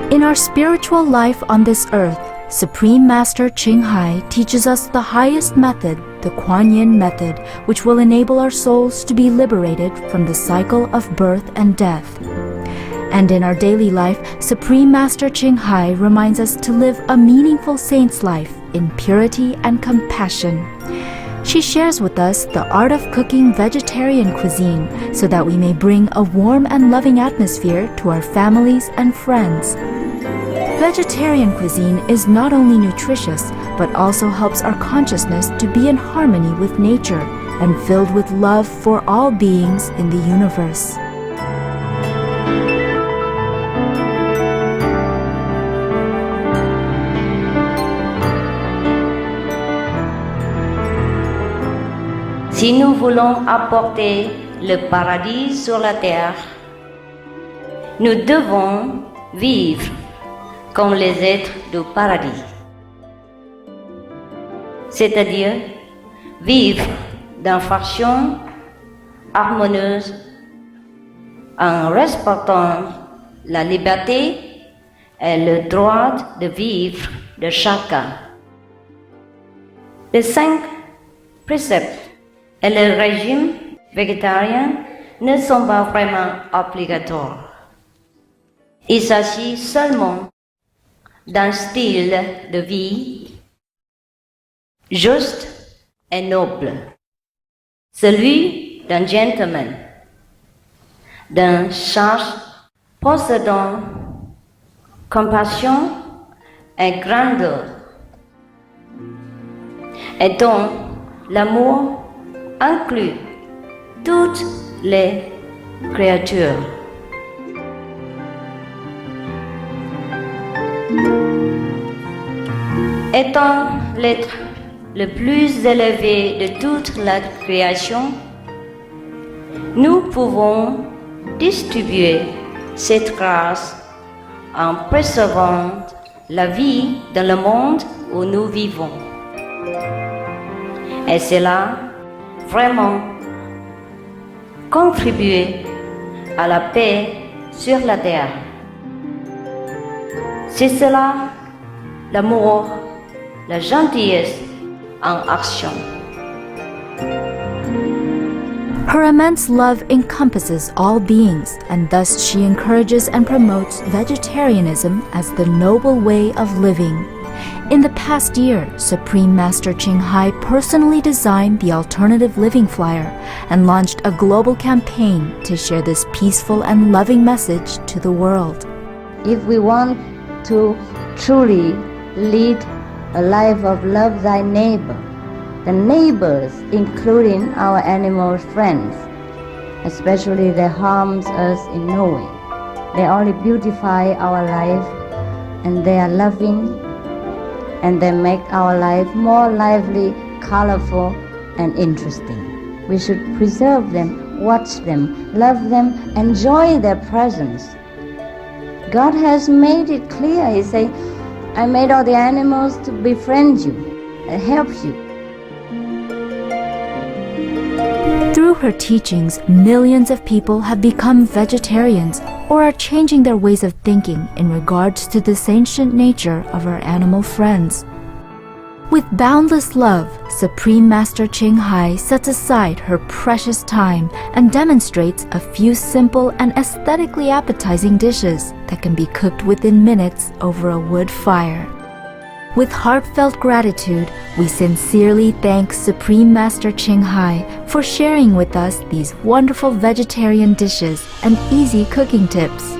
In our spiritual life on this earth, Supreme Master Ching Hai teaches us the highest method, the Kuan Yin method, which will enable our souls to be liberated from the cycle of birth and death. And in our daily life, Supreme Master Ching Hai reminds us to live a meaningful saint's life in purity and compassion. She shares with us the art of cooking vegetarian cuisine so that we may bring a warm and loving atmosphere to our families and friends. Vegetarian cuisine is not only nutritious, but also helps our consciousness to be in harmony with nature and filled with love for all beings in the universe. Si nous voulons apporter le paradis sur la terre, nous devons vivre comme les êtres du paradis. C'est-à-dire vivre dans façon harmonieuse en respectant la liberté et le droit de vivre de chacun. Les 5 préceptes et le régime végétarien ne sont pas vraiment obligatoires. Il s'agit seulement d'un style de vie juste et noble, celui d'un gentleman, d'un sage possédant compassion et grandeur, et dont l'amour inclut toutes les créatures. Étant l'être le plus élevé de toute la création, nous pouvons distribuer cette grâce en préservant la vie dans le monde où nous vivons. Et cela vraiment contribuer à la paix sur la terre. C'est cela l'amour, la gentillesse en action. Her immense love encompasses all beings, and thus she encourages and promotes vegetarianism as the noble way of living. In the past year, Supreme Master Ching Hai personally designed the Alternative Living Flyer and launched a global campaign to share this peaceful and loving message to the world. If we want to truly lead a life of love thy neighbor, the neighbors, including our animal friends, especially they harms us in no way. They only beautify our life, and they are loving, and they make our life more lively, colorful, and interesting. We should preserve them, watch them, love them, enjoy their presence. God has made it clear. He said, I made all the animals to befriend you and help you. Through her teachings, millions of people have become vegetarians or are changing their ways of thinking in regards to the sentient nature of our animal friends. With boundless love, Supreme Master Ching Hai sets aside her precious time and demonstrates a few simple and aesthetically appetizing dishes that can be cooked within minutes over a wood fire. With heartfelt gratitude, we sincerely thank Supreme Master Ching Hai for sharing with us these wonderful vegetarian dishes and easy cooking tips.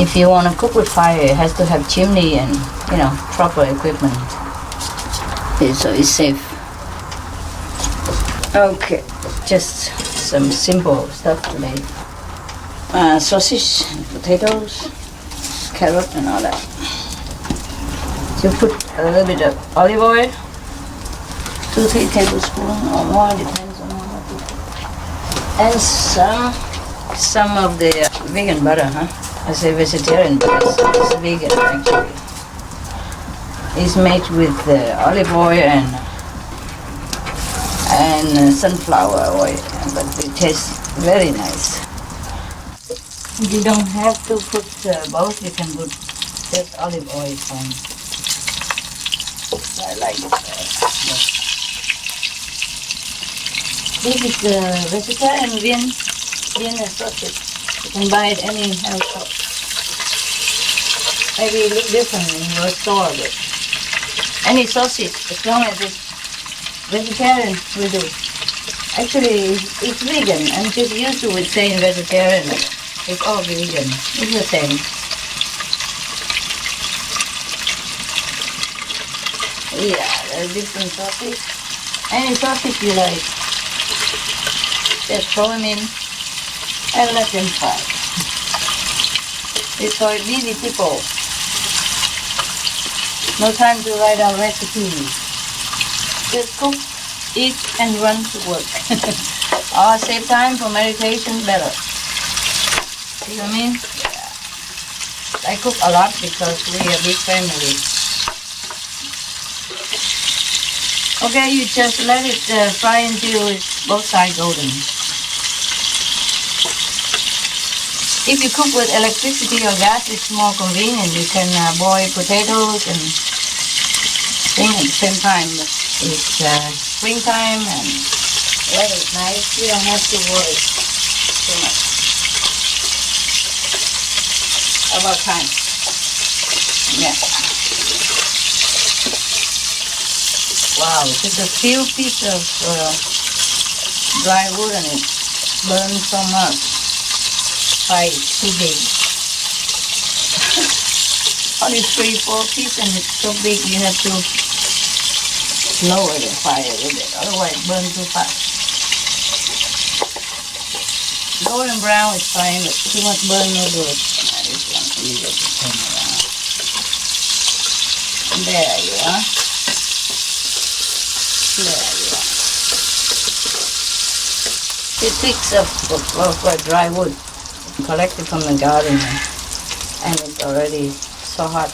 If you want to cook with fire, it has to have chimney and, proper equipment. So it's safe. Okay, just some simple stuff today. Sausage, potatoes, carrot and all that. So put a little bit of olive oil, 2-3 tablespoons or more, depends on how much you put. And some of the vegan butter, I say vegetarian, but it's vegan actually. It's made with olive oil and sunflower oil, but it tastes very nice. You don't have to put both, you can put just olive oil fine. I like it. This is the vegetarian Vienna sausage. You can buy it any health shop. Maybe it look different in your store, but any sausage, as long as it's vegetarian, will do. Actually, it's vegan. I'm just used to it saying vegetarian. It's all vegan. It's the same. Yeah, there's different sausage. Any sausage you like, just throw them in and let them fry. It's for busy people. No time to write out recipes. Just cook, eat, and run to work. Or save time for meditation better. See what I mean? Yeah. I cook a lot because we are a big family. Okay, you just let it fry until it's both sides golden. If you cook with electricity or gas, it's more convenient. You can boil potatoes and things at the same time. It's springtime and weather is nice. You don't have to worry too much about time. Yeah. Wow, just a few pieces of dry wood and it burns so much. Fire is too big. Only 3-4 pieces and it's so big you have to lower the fire a little bit, otherwise it burns too fast. Golden brown is fine, but too much burn no good. This one, you just turn around. There you are. There you are. It picks up of dry wood. Collected from the garden and it's already so hot.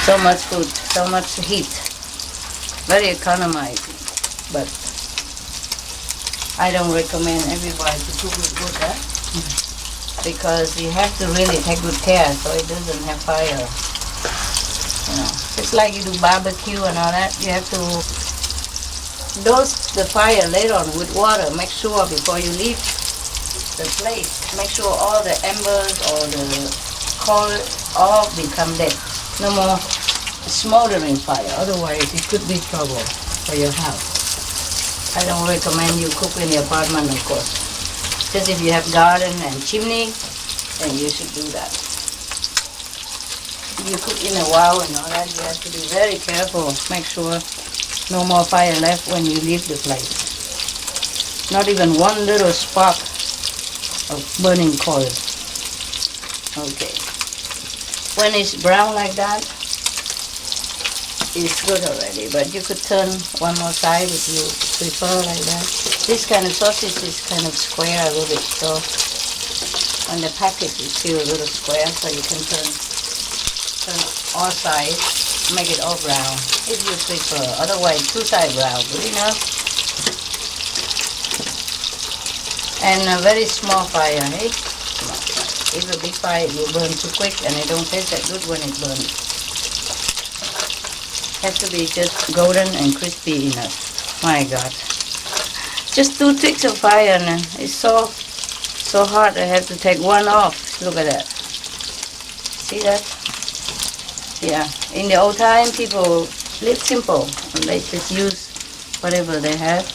So much food, so much heat. Very economizing. But I don't recommend everybody to cook with wood, because you have to really take good care so it doesn't have fire. It's like you do barbecue and all that. You have to dose the fire later on with water. Make sure before you leave the place, make sure all the embers or the coal all become dead. No more smoldering fire, otherwise it could be trouble for your house. I don't recommend you cook in the apartment, of course. Just if you have garden and chimney, then you should do that. If you cook in a wow and all that, you have to be very careful. Make sure no more fire left when you leave the place. Not even one little spark of burning coal. Okay. When it's brown like that, it's good already, but you could turn one more side if you prefer like that. This kind of sausage is kind of square a little bit, so on the package is still a little square, so you can turn all sides, make it all brown if you prefer. Otherwise, two sides brown, good enough. And a very small fire, eh? If a big fire, it will burn too quick and it don't taste that good when it burns. Has to be just golden and crispy enough. My God. Just 2 ticks of fire and it's so hot I have to take one off. Look at that. See that? Yeah. In the old time, people lived simple and they just use whatever they have.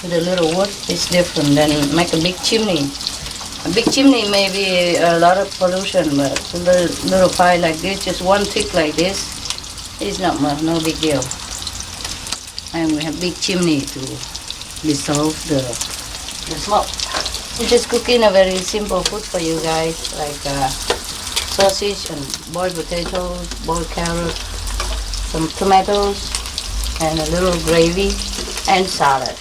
With a little wood, it's different than make a big chimney. A big chimney may be a lot of pollution, but a little fire like this, just one tick like this, is not much, no big deal. And we have big chimney to dissolve the smoke. We're just cooking a very simple food for you guys, like sausage and boiled potatoes, boiled carrots, some tomatoes, and a little gravy and salad.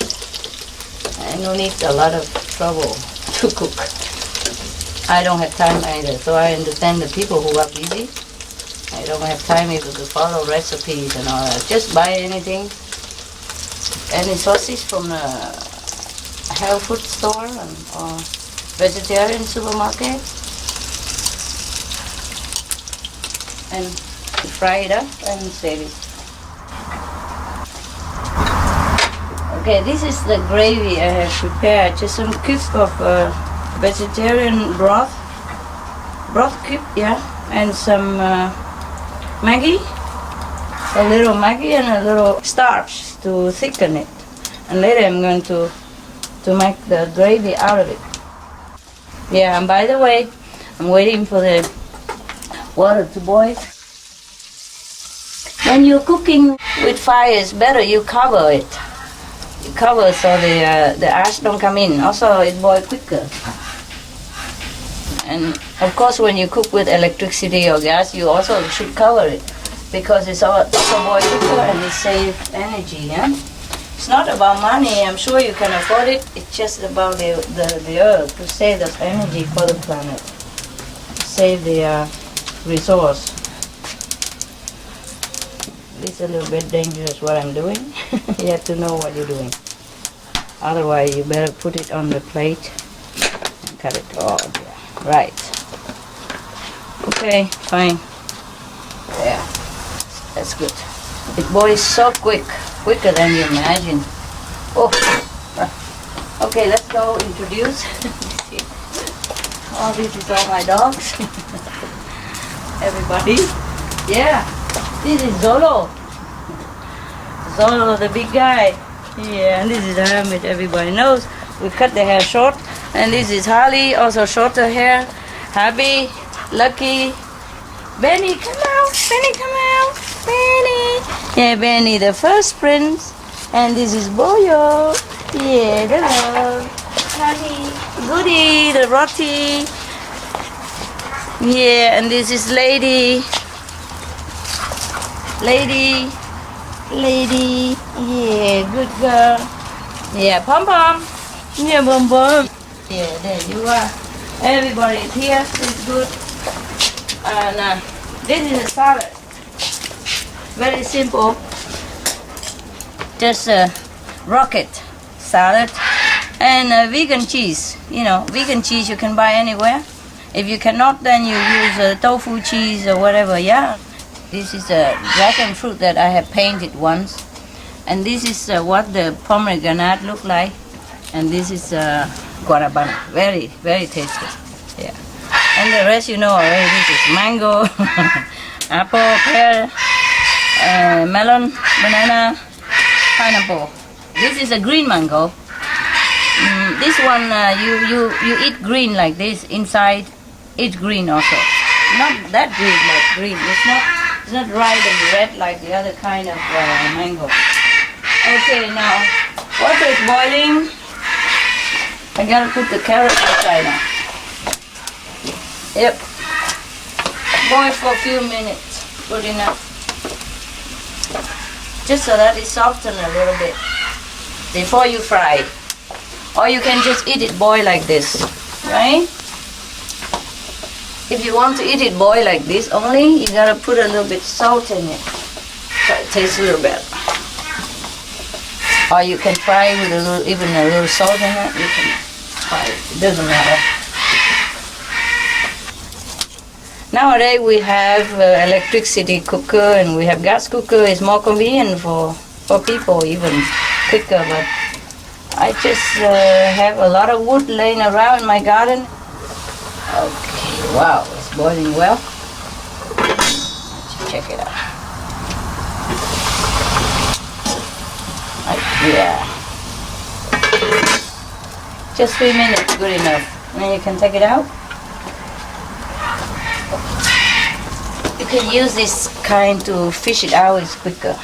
And no need a lot of trouble to cook. I don't have time either, so I understand the people who are busy. I don't have time even to follow recipes and all that. Just buy anything, any sausage from the health food store or vegetarian supermarket, and fry it up and save it. Okay, this is the gravy I have prepared. Just some cubes of vegetarian broth cube, yeah, and some Maggi, a little Maggi and a little starch to thicken it. And later I'm going to make the gravy out of it. Yeah, and by the way, I'm waiting for the water to boil. When you're cooking with fire, it's better you cover it. You cover so the ash don't come in. Also, it boils quicker. And of course, when you cook with electricity or gas, you also should cover it because it's also boils quicker and it saves energy. Yeah? It's not about money. I'm sure you can afford it. It's just about the earth to save the energy for the planet, save the resource. It's a little bit dangerous what I'm doing. You have to know what you're doing. Otherwise, you better put it on the plate and cut it off. Yeah. Right. Okay, fine. Yeah, that's good. It boils so quicker than you imagine. Oh, okay, let's go introduce. Oh, this is all my dogs. Everybody. Yeah, this is Zolo. Zolo, the big guy. Yeah, and this is Hermit, everybody knows. We cut the hair short. And this is Harley, also shorter hair. Happy, Lucky. Benny, come out. Benny, come out. Benny. Yeah, Benny, the first prince. And this is Boyo. Yeah, the love. Honey. Goody, the Roti. Yeah, and this is Lady. Lady. Lady. Yeah, good girl. Yeah, Pom Pom. Yeah, Pom Pom. Yeah, there you are. Everybody is here. It's good. And this is a salad. Very simple. Just a rocket salad and vegan cheese. You know, vegan cheese you can buy anywhere. If you cannot, then you use tofu cheese or whatever. Yeah. This is a dragon fruit that I have painted once, and this is what the pomegranate look like, and this is guarabana. Very, very tasty. Yeah. And the rest you know already. This is mango, apple, pear, melon, banana, pineapple. This is a green mango. This one you eat green like this. Inside, it's green also. Not that green, but green. It's not ripe and red like the other kind of mango. Okay, now water is boiling. I gotta put the carrot inside now. Yep. Boil for a few minutes. Good enough. Just so that it softens a little bit before you fry. Or you can just eat it boiled like this, right? If you want to eat it boiled like this only, you gotta put a little bit salt in it, so it tastes a little better. Or you can fry with even a little salt in it. You can fry it. It doesn't matter. Nowadays we have electricity cooker and we have gas cooker. It's more convenient for people, even quicker. But I just have a lot of wood laying around in my garden. Okay. Wow, it's boiling well. Let's check it out. Yeah. Just 3 minutes, good enough. Then you can take it out. You can use this kind to fish it out, it's quicker.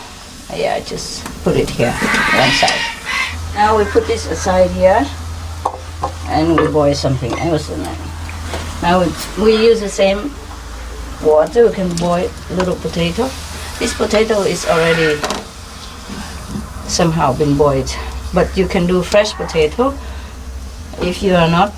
Yeah, just put it here, one side. Now we put this aside here, and we boil something else in it. Now we use the same water. We can boil little potato. This potato is already somehow been boiled, but you can do fresh potato. If you are not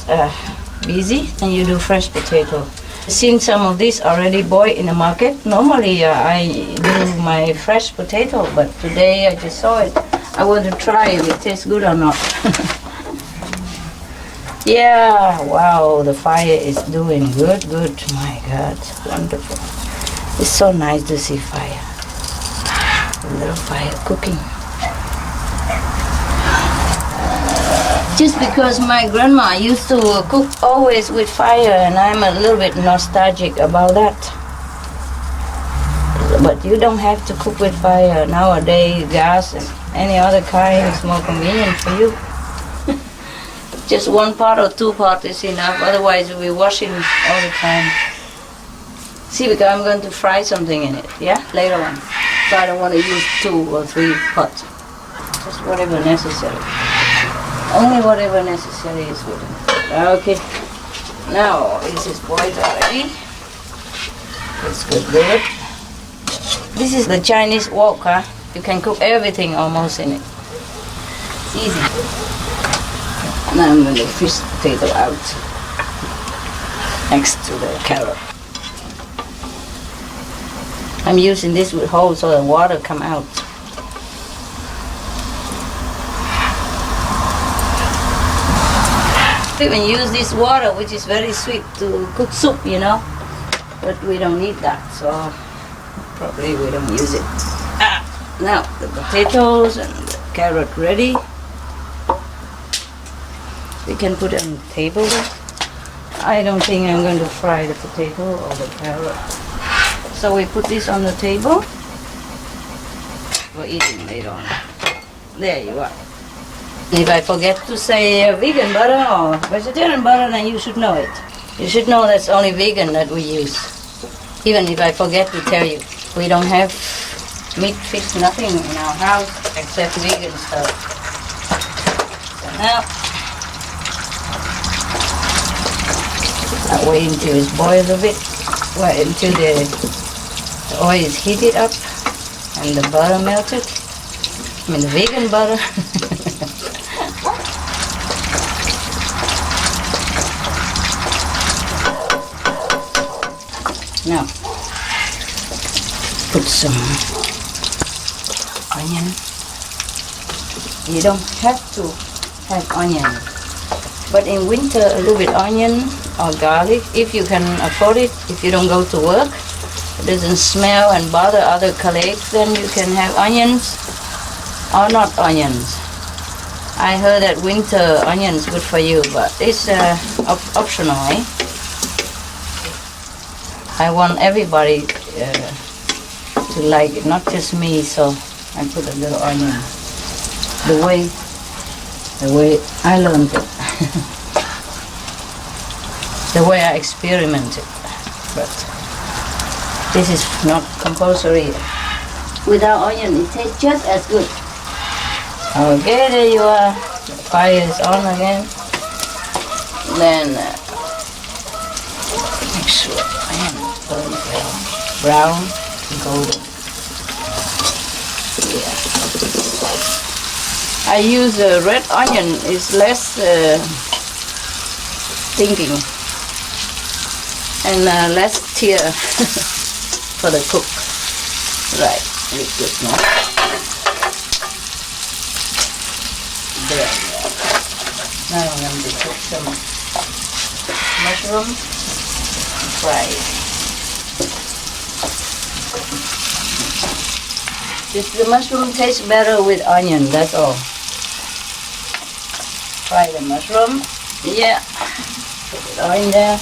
busy, then you do fresh potato. Seen some of these already boiled in the market. Normally I do my fresh potato, but today I just saw it. I want to try if it tastes good or not. Yeah, wow, the fire is doing good. My God, wonderful. It's so nice to see fire. A little fire cooking. Just because my grandma used to cook always with fire, and I'm a little bit nostalgic about that. But you don't have to cook with fire. Nowadays, gas and any other kind is more convenient for you. Just 1 pot or 2 pots is enough, otherwise you'll be washing all the time. See, because I'm going to fry something in it, yeah, later on. So I don't want to use 2 or 3 pots. Just whatever necessary. Only whatever necessary is good. Okay, now this is boiled already. It's good. This is the Chinese wok, huh? You can cook everything almost in it. It's easy. Now I'm going to fish the potato out next to the carrot. I'm using this with holes so the water come out. We even use this water, which is very sweet, to cook soup, you know. But we don't need that, so probably we don't use it. Now the potatoes and the carrot ready. We can put it on the table. I don't think I'm going to fry the potato or the carrot. So we put this on the table for eating later on. There you are. If I forget to say vegan butter or vegetarian butter, then you should know it. You should know that's only vegan that we use. Even if I forget to tell you. We don't have meat, fish, nothing in our house except vegan stuff. So now, I'll wait until it's boiled a bit. Wait until the oil is heated up and the butter melted. I mean the vegan butter. Now, put some onion. You don't have to have onion, but in winter a little bit onion or garlic, if you can afford it, if you don't go to work, it doesn't smell and bother other colleagues, then you can have onions or not onions. I heard that winter onions good for you, but it's optional, eh? I want everybody to like it, not just me, so I put a little onion. The way I learned it. The way I experimented. But this is not compulsory. Without onion, it tastes just as good. Okay, there you are. The fire is on again. Then make sure brown, golden. Yeah. I use red onion. It's less stinking and less tear for the cook. Right, it's good now. There. Now I'm going to cook some mushroom. Fry it. The mushroom tastes better with onion, that's all. Fry the mushroom. Yeah. Put it all in there.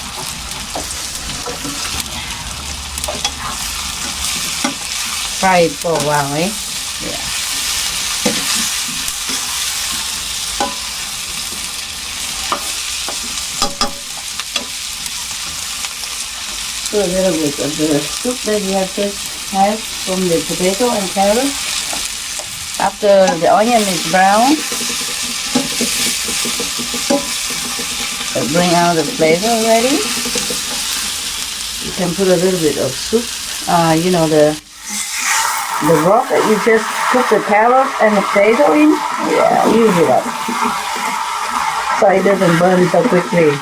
Fry it for a while, eh? Yeah. Put a little bit of the soup that you have just had from the potato and carrot. After the onion is brown, bring out the flavor already. You can put a little bit of soup. You know, the broth that you just cook the carrot and the potato in. Yeah, use it up so it doesn't burn so quickly.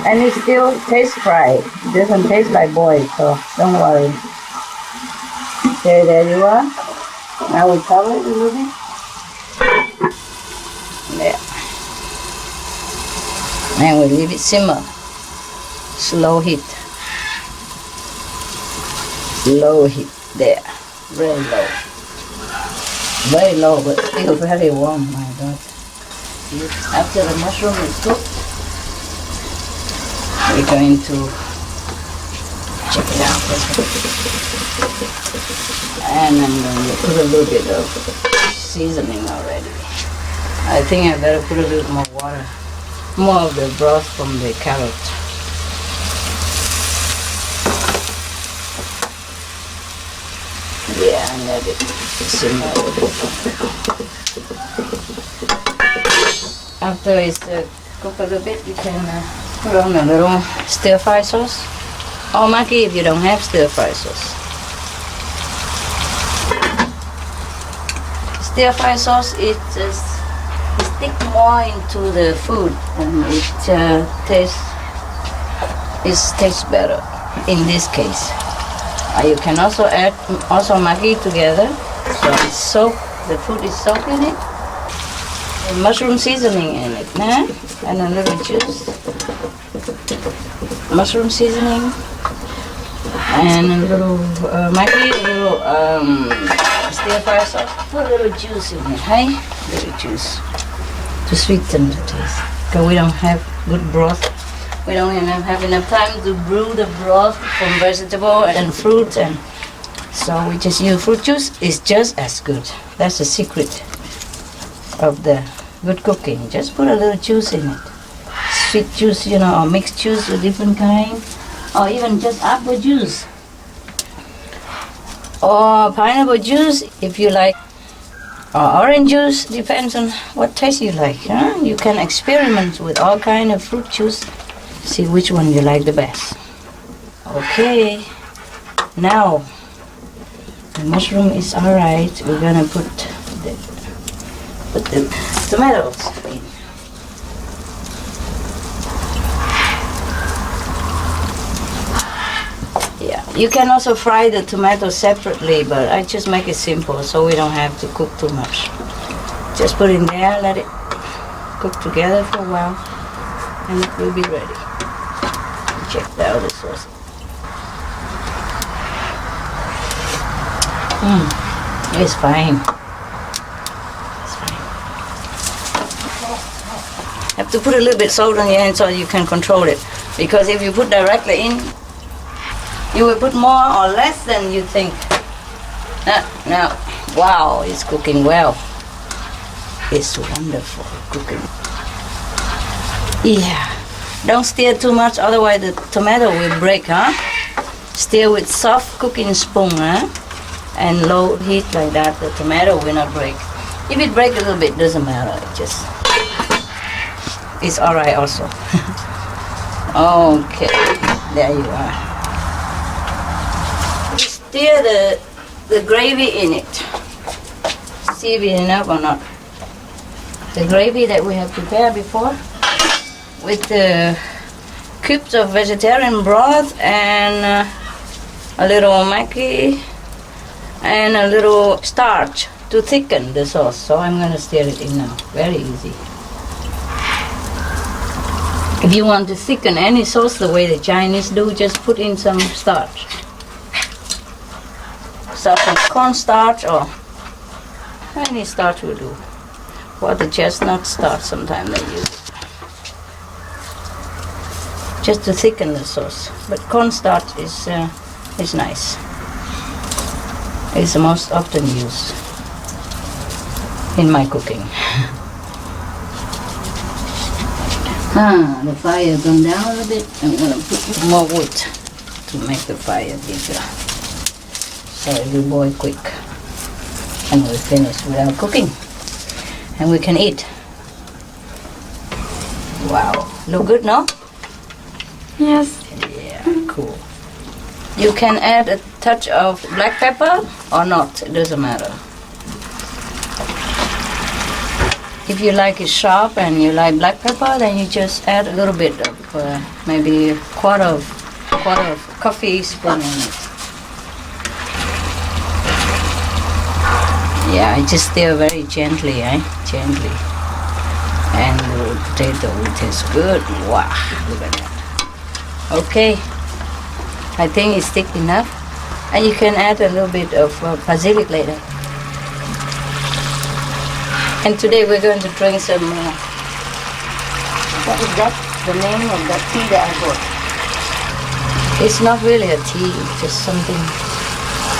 And it still tastes fried. It doesn't taste like boiled, so don't worry. Okay, there you are. Now we cover it a little bit. There. And we leave it simmer. Slow heat. Low heat. There. Very low. Very low, but still very warm, my God. After the mushroom is cooked, we're going to check it out. And I'm going to put a little bit of seasoning already. I think I better put a little more water, more of the broth from the carrot. Yeah, and let it simmer a little bit. After it's cooked a little bit, you can put on a little stir-fry sauce. Or Maggi if you don't have stir-fry sauce. Stir-fry sauce, it stick more into the food and it tastes better in this case. You can also add Maggi together, so it's soaked. The food is soaked in it. And mushroom seasoning in it, and a little juice. Mushroom seasoning and a little Maggi, a little stir-fry sauce. Put a little juice in it, hey? A little juice to sweeten the taste. Because we don't have good broth. We don't even have enough time to brew the broth from vegetable and fruit, and so we just use fruit juice. It's just as good. That's the secret of the good cooking. Just put a little juice in it. Sweet juice, you know, or mixed juice of different kind, or even just apple juice. Or pineapple juice if you like, or orange juice, depends on what taste you like. Huh? You can experiment with all kind of fruit juice, see which one you like the best. Okay, now the mushroom is alright. We're gonna put the tomatoes in. Yeah, you can also fry the tomatoes separately, but I just make it simple so we don't have to cook too much. Just put it in there, let it cook together for a while, and it will be ready. Check the other sauce. It's fine. It's fine. Have to put a little bit salt on your hand so you can control it, because if you put directly in, you will put more or less than you think. Now, wow, it's cooking well. It's wonderful cooking. Yeah, don't stir too much, otherwise the tomato will break, huh? Stir with soft cooking spoon, huh? And low heat like that, the tomato will not break. If it breaks a little bit, doesn't matter. It's alright also. Okay, there you are. Stir the gravy in it. See if it's enough or not. The gravy that we have prepared before with the cubes of vegetarian broth and a little Maggi and a little starch to thicken the sauce. So I'm going to stir it in now. Very easy. If you want to thicken any sauce the way the Chinese do, just put in some starch. Some cornstarch or any starch will do. Or the chestnut starch sometimes they use. Just to thicken the sauce. But cornstarch is nice. It's the most often used in my cooking. The fire gone down a little bit. I'm going to put more wood to to make the fire bigger. So it will boil quick. And we finish without cooking. And we can eat. Wow. Look good, no? Yes. Yeah, cool. You can add a touch of black pepper or not, it doesn't matter. If you like it sharp and you like black pepper, then you just add a little bit of maybe a quarter of coffee spoon in it. Yeah, I just stir very gently, gently. And the potato will taste good. Wow, look at that. Okay, I think it's thick enough. And you can add a little bit of basilic later. And today we're going to drink some, what is that? The name of that tea that I bought. It's not really a tea, it's just something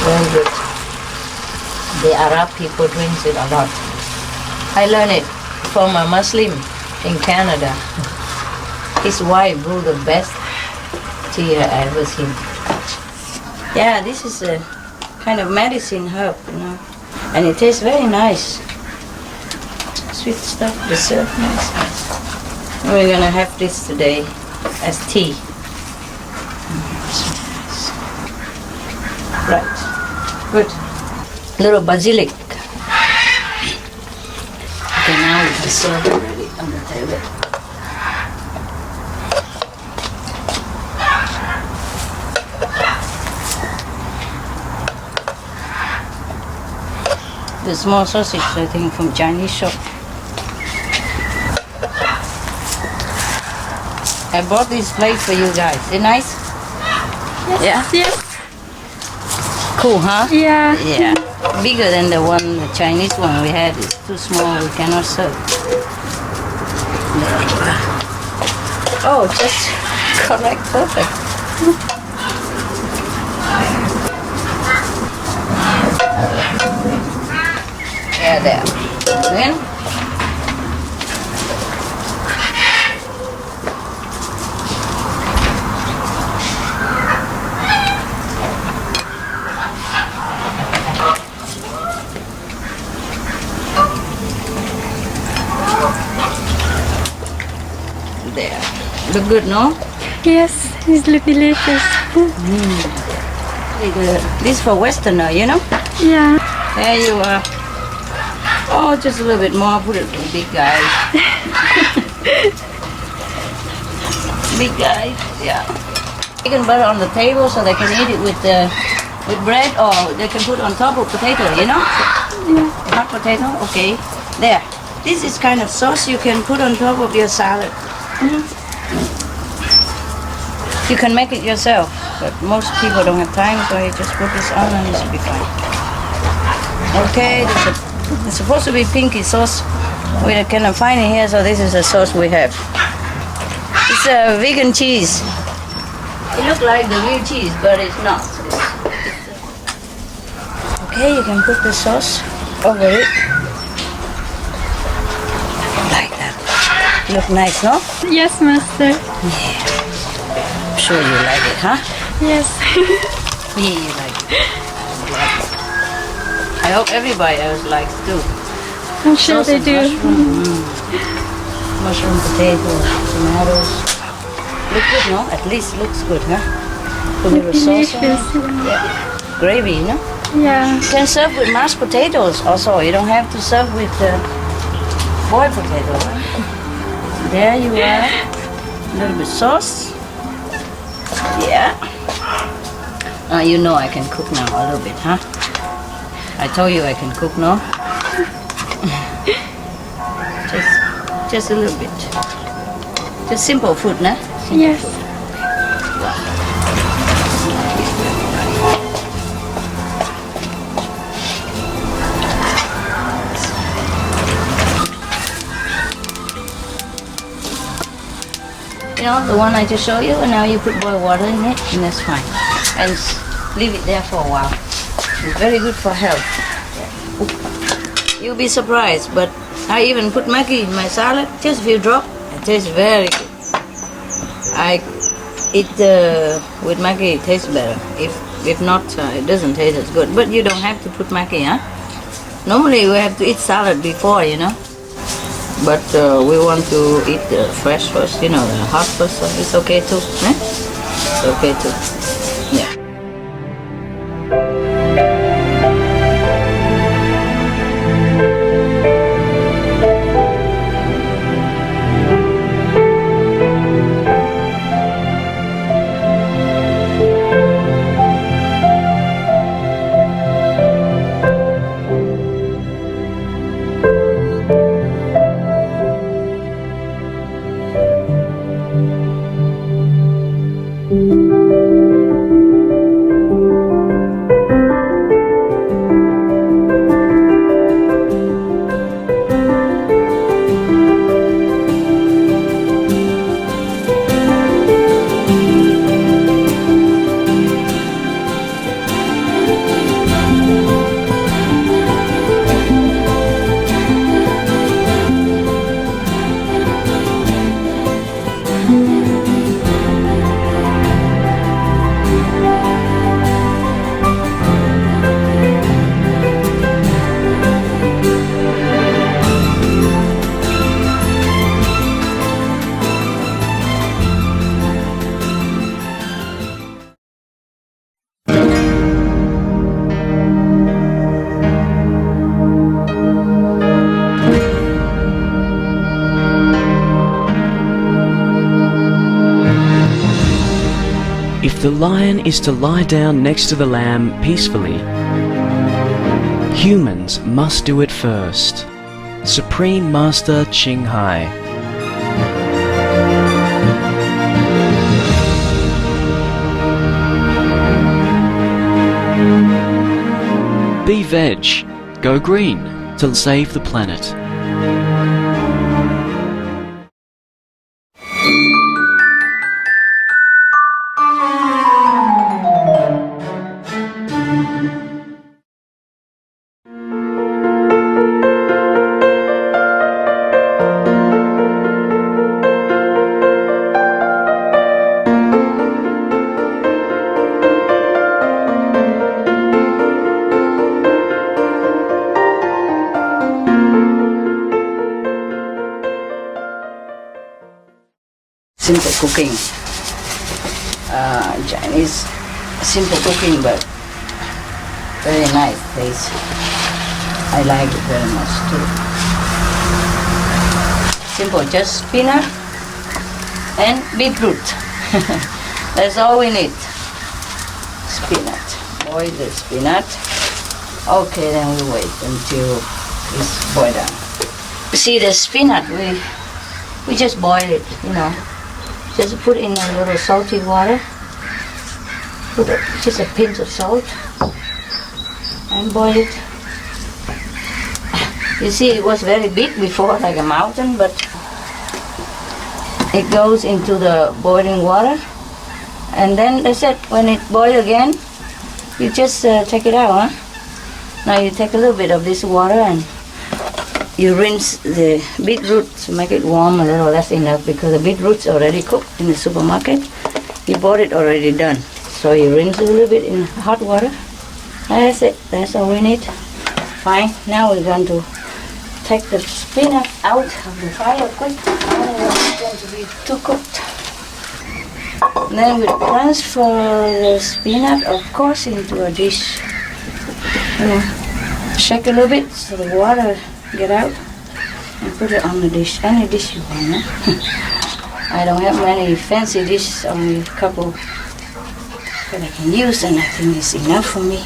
very good. The Arab people drinks it a lot. I learned it from a Muslim in Canada. His wife brewed the best tea I ever seen. Yeah, this is a kind of medicine herb, you know, and it tastes very nice. Sweet stuff, dessert, nice. We're gonna have this today as tea. Right, good. Little basilic. Okay, now we can serve it ready on the table. The small sausage, I think, from Chinese shop. I bought this plate for you guys. Is it nice? Yes. Yeah? Yes. Cool, huh? Yeah. Yeah. Bigger than the one, the Chinese one we had. It's too small, we cannot serve. Oh, just correct, perfect. Yeah, there. Then there. Look good, no? Yes. It looks delicious. This for Westerner, you know? Yeah. There you are. Oh, just a little bit more. Put it for the big guy. Big guy, yeah. Chicken butter on the table so they can eat it with bread, or they can put on top of potato, you know? Yeah. Hot potato, okay. There. This is kind of sauce you can put on top of your salad. You can make it yourself, but most people don't have time, so you just put this on and it should be fine. Okay, it's supposed to be pinky sauce. We cannot find it here, so this is the sauce we have. It's a vegan cheese. It looks like the real cheese, but it's not. Okay, you can put the sauce over it. Like that. Look nice, no? Yes, master. Yeah. I'm sure you like it, huh? Yes. Yeah, you like it. I hope everybody else likes too. I'm sure Sauce they and do. Mushroom, potatoes, tomatoes. Look good, no? At least looks good, huh? Put a little sauce on it. Delicious. Yeah. Gravy, you know? Yeah. You can serve with mashed potatoes also. You don't have to serve with boiled potato. Right? There you are. A little bit sauce. Yeah. You know I can cook now a little bit, huh? I told you I can cook, no? just a little bit. Just simple food, nah? Simple Yes. food. You know, the one I just showed you, and now you put boiled water in it, and that's fine. And leave it there for a while. It's very good for health. You'll be surprised, but I even put Maggi in my salad, just a few drops. It tastes very good. I It with Maggi it tastes better. If not, it doesn't taste as good. But you don't have to put Maggi, huh? Normally we have to eat salad before, you know. But we want to eat the fresh first, you know, the hot first. So it's okay too, eh? It's okay too. Yeah. If the lion is to lie down next to the lamb peacefully, humans must do it first. Supreme Master Ching Hai. Be veg, go green to save the planet. Simple cooking. Chinese simple cooking, but very nice taste. I like it very much too. Simple, just spinach and beetroot. That's all we need. Spinach. Boil the spinach. Okay, then we wait until it's boiled down. See the spinach, we just boil it, you know. Just put in a little salty water. Put just a pinch of salt and boil it. You see, it was very big before, like a mountain, but it goes into the boiling water, and then that's it. When it boils again, you just take it out. Huh? Now you take a little bit of this water and you rinse the beetroot to make it warm a little. That's enough because the beetroot's already cooked in the supermarket. You bought it already done. So you rinse it a little bit in hot water. That's it. That's all we need. Fine. Now we're going to take the spinach out of the fire quick. I don't want it going to be too cooked. And then we transfer the spinach, of course, into a dish. You know, shake a little bit so the water get out and put it on the dish, any dish you want. Huh? I don't have many fancy dishes, only a couple that I can use, and I think it's enough for me,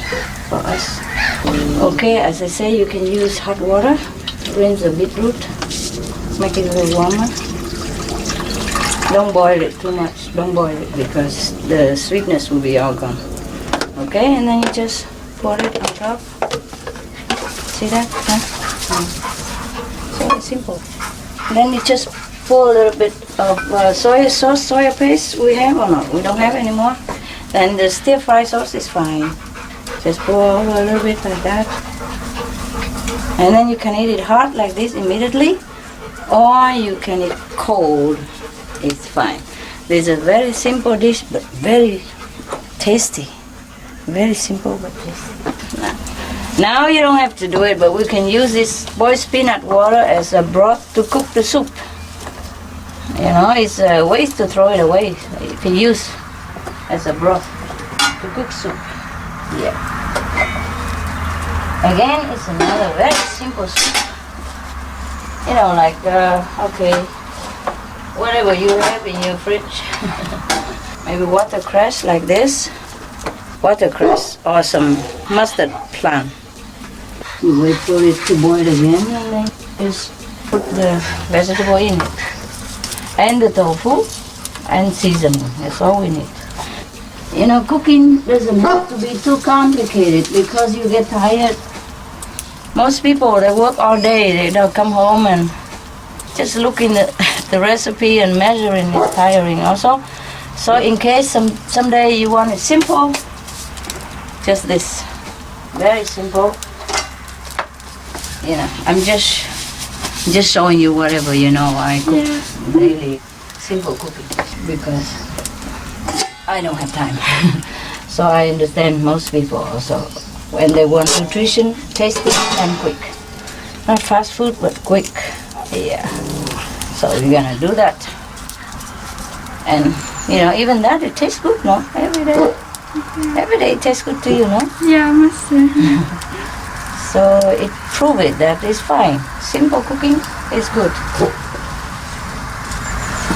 for us. Okay, as I say, you can use hot water to rinse the beetroot, make it a little warmer. Don't boil it too much, don't boil it because the sweetness will be all gone. Okay, and then you just pour it on top. See that? Huh? So simple. Then you just pour a little bit of soy sauce, soya paste we have or not. We don't have anymore. Then the stir fry sauce is fine. Just pour a little bit like that. And then you can eat it hot like this immediately, or you can eat cold. It's fine. This is a very simple dish, but very tasty. Very simple, but tasty. Now you don't have to do it, but we can use this boiled peanut water as a broth to cook the soup. You know, it's a waste to throw it away. You can use as a broth to cook soup. Yeah. Again, it's another very simple soup. You know, like, okay, whatever you have in your fridge. Maybe watercress like this. Watercress or some mustard plant. You wait for it to boil again and then just put the vegetable in it. And the tofu and seasoning. That's all we need. You know, cooking doesn't have to be too complicated because you get tired. Most people, they work all day. They don't come home and just looking at the recipe and measuring is tiring also. So in case someday you want it simple, just this. Very simple. You know, I'm just showing you whatever, you know, I cook daily. Simple cooking because I don't have time. So I understand most people also when they want nutrition, tasty and quick. Not fast food, but quick. Yeah. So we're gonna do that. And you know, even that it tastes good, no? Every day. Every day it tastes good to you, no? Yeah, Master. So it proves it that it's fine. Simple cooking is good.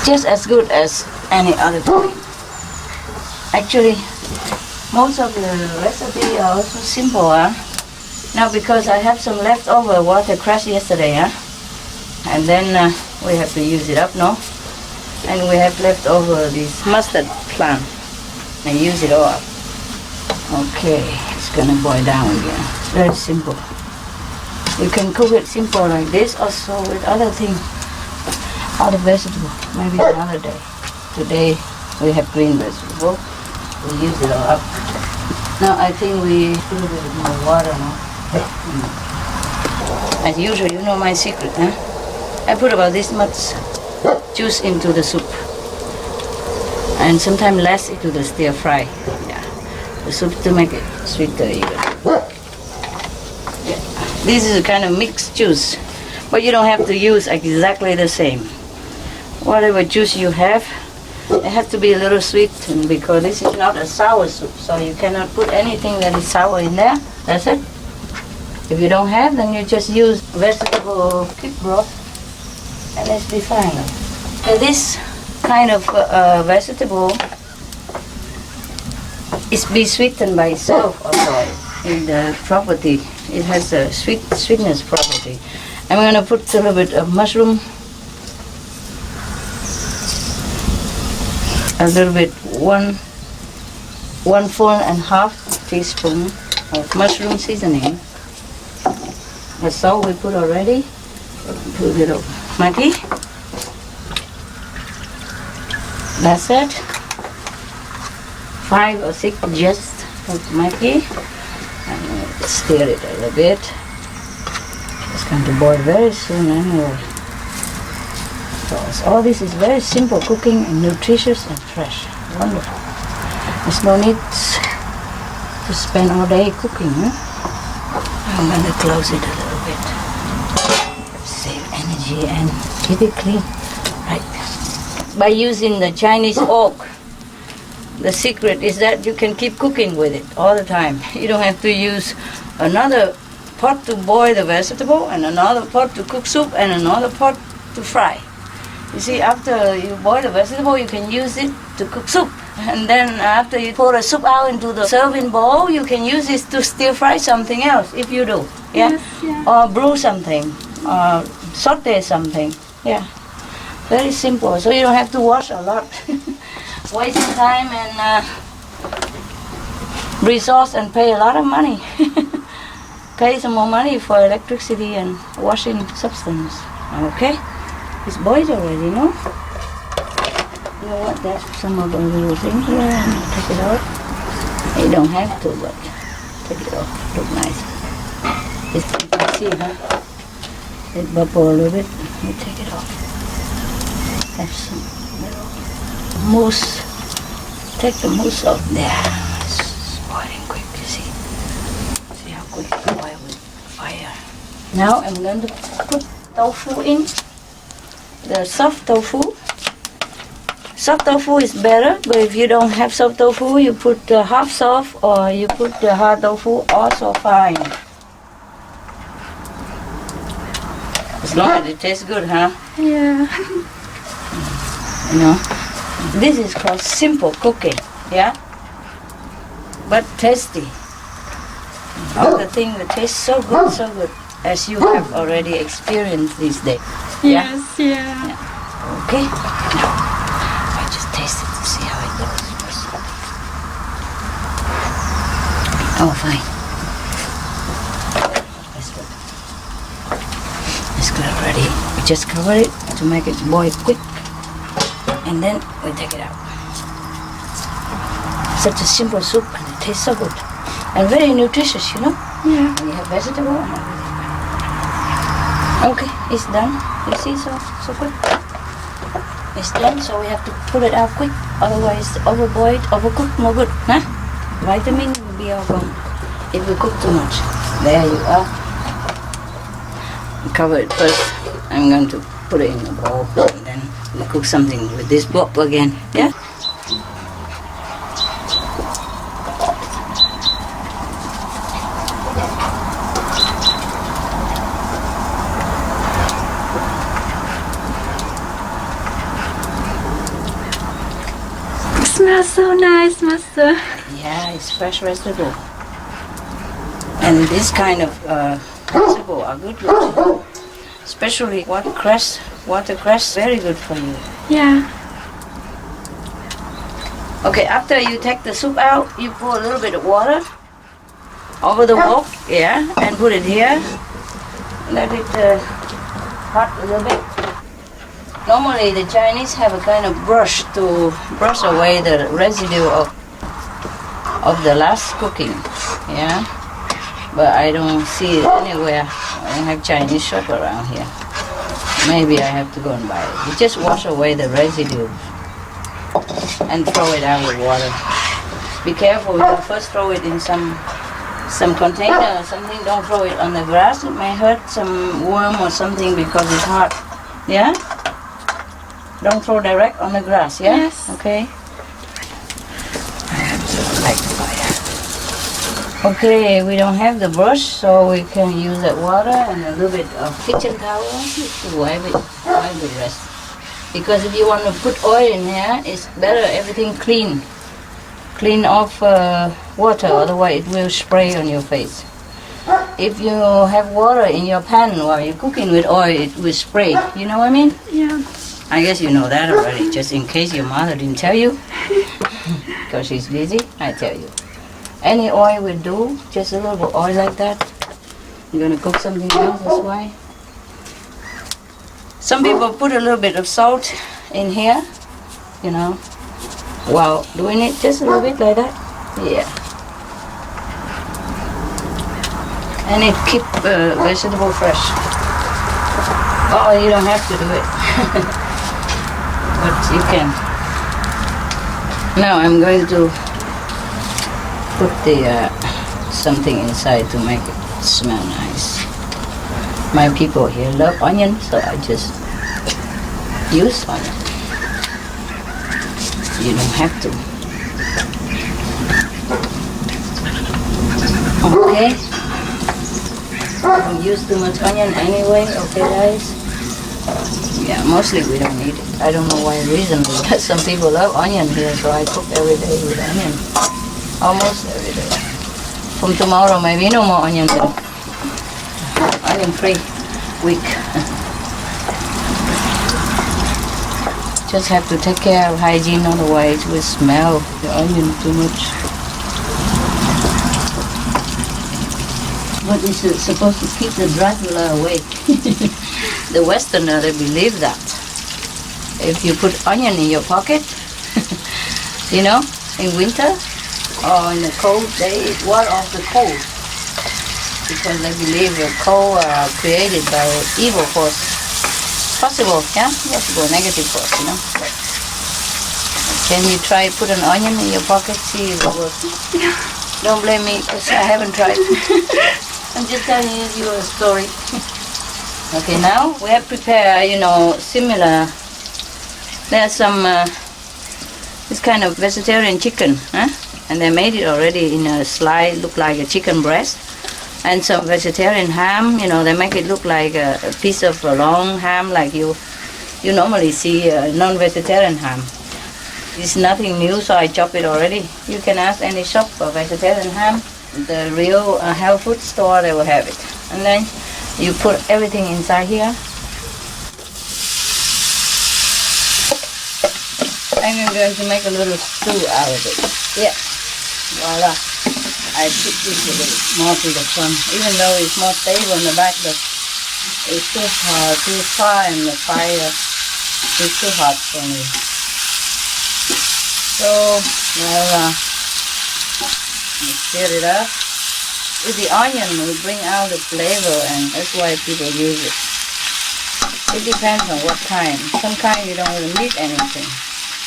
Just as good as any other cooking. Actually, most of the recipes are also simple. Now because I have some leftover watercress yesterday, and then we have to use it up, no? And we have leftover this mustard plant and use it all up. Okay, it's gonna boil down again. Very simple. You can cook it simple like this, also with other things, other vegetable. Maybe another day. Today we have green vegetable. We use it all up. Now I think we put a bit more water now. As usual, you know my secret, huh? I put about this much juice into the soup, and sometimes less into the stir fry. Yeah, the soup to make it sweeter even. Yeah. This is a kind of mixed juice, but you don't have to use exactly the same. Whatever juice you have, it has to be a little sweet, and because this is not a sour soup, so you cannot put anything that is sour in there. That's it. If you don't have, then you just use vegetable thick broth, and it's be fine. And this kind of vegetable is be sweetened by itself also in the property. It has a sweetness property. I'm going to put a little bit of mushroom, a little bit, 1.5 teaspoon of mushroom seasoning. The salt we put already. Put it up. Maggi. That's it. 5 or 6 just of Maggi. And stir it a little bit. It's going to boil very soon anyway. So all this is very simple cooking and nutritious and fresh. Wonderful. There's no need to spend all day cooking. I'm going to close it a little bit. Save energy and keep it clean. Right. By using the Chinese wok, the secret is that you can keep cooking with it all the time. You don't have to use another pot to boil the vegetable and another pot to cook soup and another pot to fry. You see, after you boil the vegetable, you can use it to cook soup. And then after you pour the soup out into the serving bowl, you can use it to stir fry something else, if you do. Yeah? Yes, yeah. Or brew something, or saute something. Yeah. Very simple, so you don't have to wash a lot. Wasting time and resource and pay a lot of money. Pay some more money for electricity and washing substance. Okay? It's boiled already, no? You know what? That's some of the little things here. Take it out. You don't have to, but take it off. Look nice. It's, you can see, huh? It bubble a little bit. You take it off. Have some little mousse. Take the mousse off there. It's boiling quick, you see. See how quick it boils with fire. Now I'm going to put tofu in. The soft tofu. Soft tofu is better, but if you don't have soft tofu, you put half soft or you put the hard tofu, also fine. As long as it tastes good, huh? Yeah. You know, this is called simple cooking, yeah? But tasty. All the things that taste so good, as you have already experienced this day. Yeah? Yes, yeah. Okay? Now, I just taste it to see how it goes first. Oh, fine. That's good. It's good already. We just cover it to make it boil quick. And then we take it out. Such a simple soup and it tastes so good. And very nutritious, you know? Yeah. And you have vegetable and everything. Okay, it's done. You see, so quick. It's done, so we have to pull it out quick. Otherwise, overboiled, overcooked, no good. Huh? Vitamin will be all gone if we cook too much. There you are. Cover it first. I'm going to put it in a bowl and then we cook something with this bob again. Yeah? It smells so nice, Master. Yeah, it's fresh vegetable. And this kind of vegetable are good with you. Especially watercress. Watercress, very good for you. Yeah. Okay, after you take the soup out, you pour a little bit of water over the wok, yeah, and put it here. Let it hot a little bit. Normally the Chinese have a kind of brush to brush away the residue of the last cooking, yeah. But I don't see it anywhere. I don't have Chinese shop around here. Maybe I have to go and buy it. You just wash away the residue and throw it out with water. Be careful, you first throw it in some container or something. Don't throw it on the grass. It may hurt some worm or something because it's hot. Yeah? Don't throw direct on the grass, yeah? Yes. Okay. I have to light the fire. Okay, we don't have the brush, so we can use that water and a little bit of kitchen towel to wipe the rest. Because if you want to put oil in here, it's better everything clean. Clean off water, otherwise it will spray on your face. If you have water in your pan while you're cooking with oil, it will spray. You know what I mean? Yeah. I guess you know that already, just in case your mother didn't tell you. Because she's busy, I tell you. Any oil will do, just a little bit oil like that. You're gonna cook something else, that's why. Some people put a little bit of salt in here, you know, while doing it, just a little bit like that. Yeah. And it keep vegetable fresh. Oh, you don't have to do it. But you can. Now I'm going to put the something inside to make it smell nice. My people here love onion, so I just use onion. You don't have to. Okay. Don't use too much onion anyway, okay guys? Yeah, mostly we don't need it. I don't know why reason, because some people love onion here, so I cook every day with onion. Almost every day. From tomorrow, maybe no more onion then. Onion-free week. Just have to take care of hygiene, otherwise it will smell the onion too much. But it's supposed to keep the Dracula away. The Westerner, they believe that. If you put onion in your pocket, you know, in winter, or in the cold, they ward off the cold. Because they believe the cold are created by evil force. Possible, yeah? Possible, negative force, you know. But Can you try put an onion in your pocket? See if it works. Don't blame me because I haven't tried. I'm just telling you a story. Okay, now we have prepared, similar. There's some this kind of vegetarian chicken, huh? And they made it already in a slide, look like a chicken breast. And some vegetarian ham, they make it look like a piece of a long ham, like you normally see non-vegetarian ham. It's nothing new, so I chop it already. You can ask any shop for vegetarian ham. The real health food store, they will have it. And then you put everything inside here. And I'm going to make a little stew out of it. Yeah, voila. I put this a little more to the front, even though it's more stable in the back, but it's too hard, too far, and the fire is too hot for me. So, voila. Stir it up. With the onion, we bring out the flavor, and that's why people use it. It depends on what kind. Some kind you don't really need anything.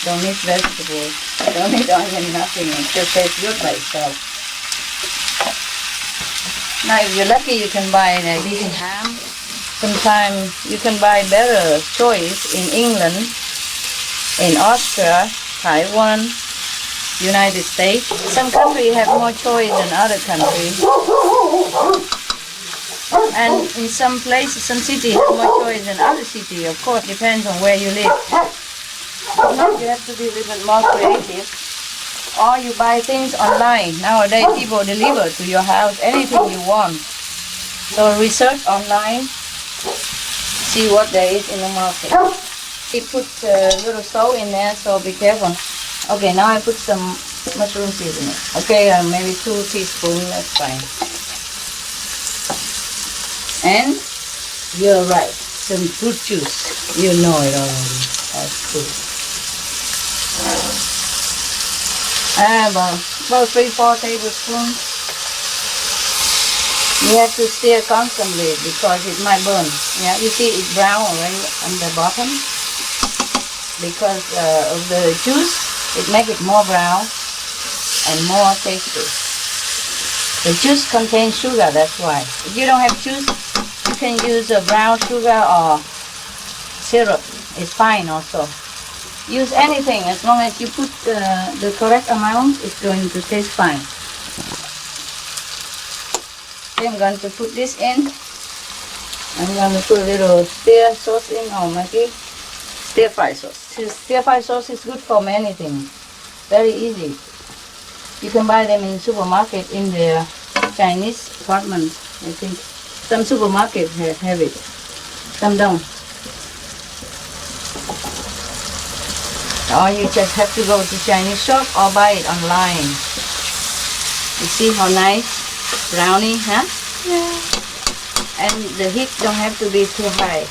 Don't need vegetables. Don't need onion, nothing. It just tastes good by itself. Now, if you're lucky, you can buy a decent ham. Sometimes you can buy better choice in England, in Austria, Taiwan, United States. Some countries have more choice than other countries. And in some places, some cities have more choice than other cities. Of course, depends on where you live. You have to be a little bit more creative. Or you buy things online. Nowadays, people deliver to your house anything you want. So research online, see what there is in the market. He put a little salt in there, so be careful. Okay, now I put some mushroom seasoning. Okay, maybe 2 teaspoons, that's fine. And you're right, some fruit juice. You know it already. That's good. About 3-4 tablespoons. You have to stir constantly because it might burn. Yeah, you see it's brown already on the bottom because of the juice. It makes it more brown and more tasty. The juice contains sugar, that's why. If you don't have juice, you can use a brown sugar or syrup. It's fine also. Use anything as long as you put the correct amount, it's going to taste fine. Okay, I'm going to put this in. I'm going to put a little stir sauce in, or maybe stir-fry sauce. Stir-fry sauce is good for many things. Very easy. You can buy them in supermarket in the Chinese department. I think some supermarkets have it. Some don't. Or you just have to go to Chinese shop or buy it online. You see how nice brownie, huh? Yeah. And the heat don't have to be too high.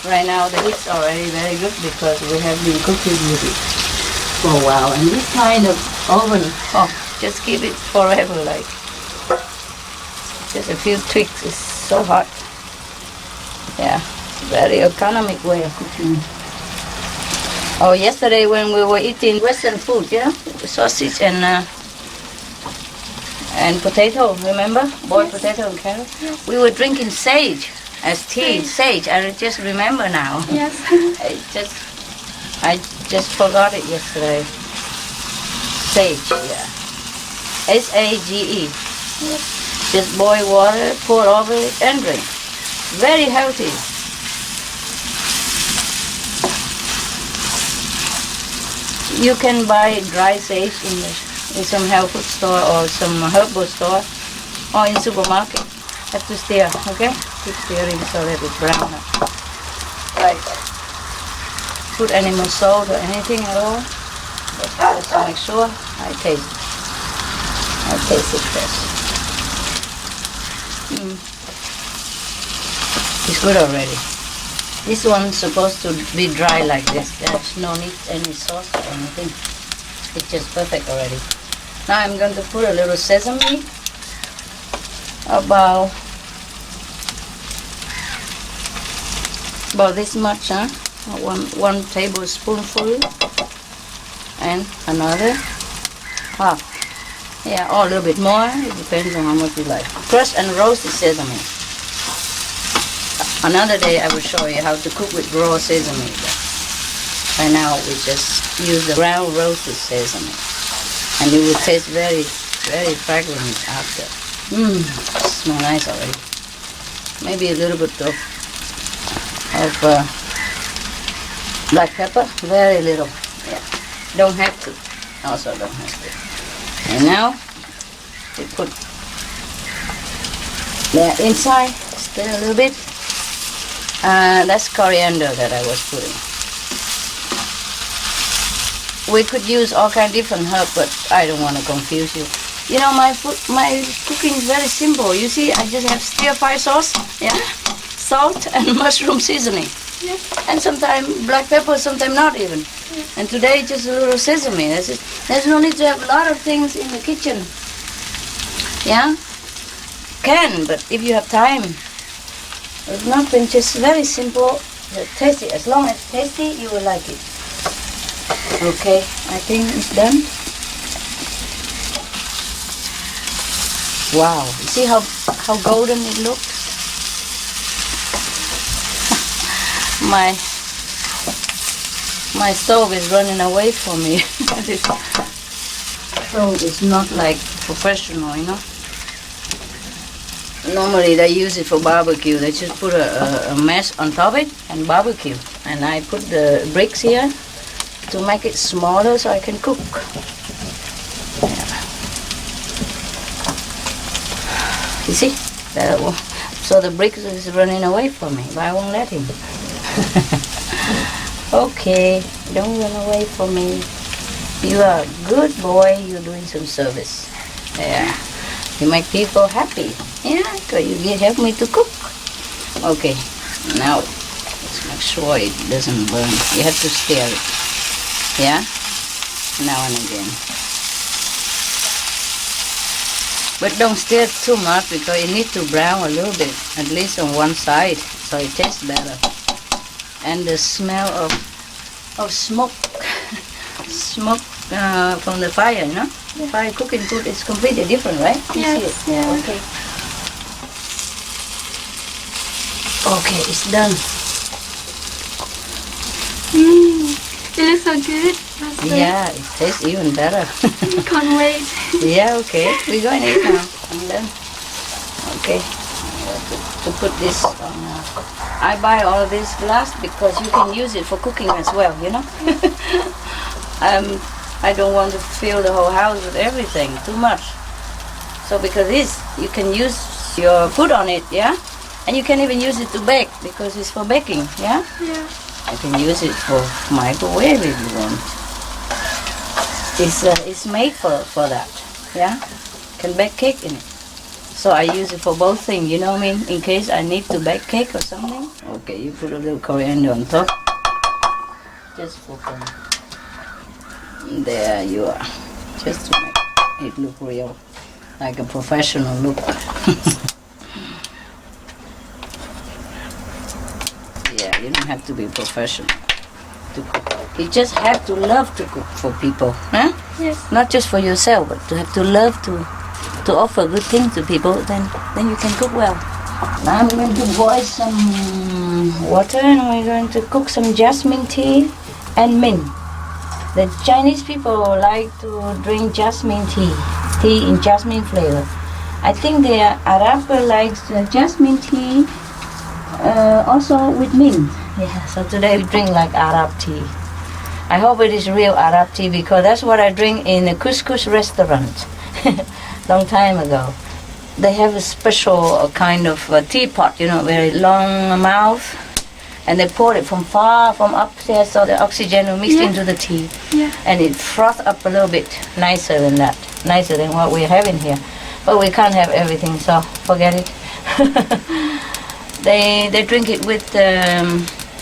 Right now the heat's already very good because we have been cooking with it for a while. And this kind of oven, just keep it forever, like just a few tweaks. It's so hot. Yeah, very economic way of cooking. Oh, yesterday when we were eating Western food, sausage and potato, remember? Boiled potato and carrot. Yes. We were drinking sage as tea. Sage, I just remember now. Yes. I just forgot it yesterday. Sage, yeah. S-A-G-E. Yes. Just boil water, pour over it, and drink. Very healthy. You can buy dry sage in some health food store or some herbal store or in supermarket. Have to stir, okay? Keep stirring so that it's brown up. Right. Put any more salt or anything at all. Just to make sure I taste it first. It's good already. This one's supposed to be dry like this. There's no need any sauce or anything. It's just perfect already. Now I'm going to put a little sesame. About this much, huh? One tablespoonful. and another half. Yeah, or a little bit more. It depends on how much you like. Crushed and roasted sesame. Another day I will show you how to cook with raw sesame. Right now we just use the ground roasted sesame, and it will taste very, very fragrant after. Smell nice already. Maybe a little bit of black pepper, very little. Yeah, don't have to. Also don't have to. And now we put that inside. Stir a little bit. That's coriander that I was putting. We could use all kind of different herbs, but I don't want to confuse you. You know, my cooking is very simple. You see, I just have stir-fry sauce, yeah, salt and mushroom seasoning, and sometimes black pepper, sometimes not even. And today just a little sesame. That's it. There's no need to have a lot of things in the kitchen. Yeah, can, but if you have time, it's nothing. Just very simple, tasty. As long as it's tasty, you will like it. Okay, I think it's done. Wow, you see how golden it looks? My stove is running away from me. This stove is not like professional, you know. Normally they use it for barbecue. They just put a mess on top of it and barbecue. And I put the bricks here to make it smaller so I can cook. Yeah. You see? So the bricks is running away from me, but I won't let him. Okay, don't run away from me. You are a good boy. You're doing some service. Yeah. You make people happy. Yeah, because you help me to cook. Okay, now let's make sure it doesn't burn. You have to stir it. Yeah, now and again. But don't stir too much because it needs to brown a little bit, at least on one side, so it tastes better. And the smell of smoke, smoke from the fire, you know? Yeah. Fire cooking food is completely different, right? You see it? Yeah. Okay. Okay, it's done. It looks so good. Master. Yeah, it tastes even better. Can't wait. Yeah, okay. We're going to eat now. I'm done. Okay. To put this on. I buy all this glass because you can use it for cooking as well, you know? I don't want to fill the whole house with everything, too much. So because this, you can use your food on it, yeah? And you can even use it to bake because it's for baking, yeah? Yeah. You can use it for microwave if you want. It's made for that, yeah? Can bake cake in it. So I use it for both things, you know what I mean? In case I need to bake cake or something. Okay, you put a little coriander on top. Just for fun. There you are. Just to make it look real. Like a professional look. Yeah, you don't have to be professional to cook. You just have to love to cook for people, huh? Yes. Not just for yourself, but to have to love to offer good things to people, then you can cook well. Now I'm going to boil some water and we're going to cook some jasmine tea and mint. The Chinese people like to drink jasmine tea in jasmine flavor. I think the Arab likes jasmine tea also with mint. Yeah, so today we drink like Arab tea. I hope it is real Arab tea because that's what I drink in a couscous restaurant long time ago. They have a special kind of teapot, you know, very long mouth, and they pour it from upstairs so the oxygen will mix into the tea. Yeah. And it froth up a little bit nicer than that, nicer than what we're having here. But we can't have everything, so forget it. They drink it with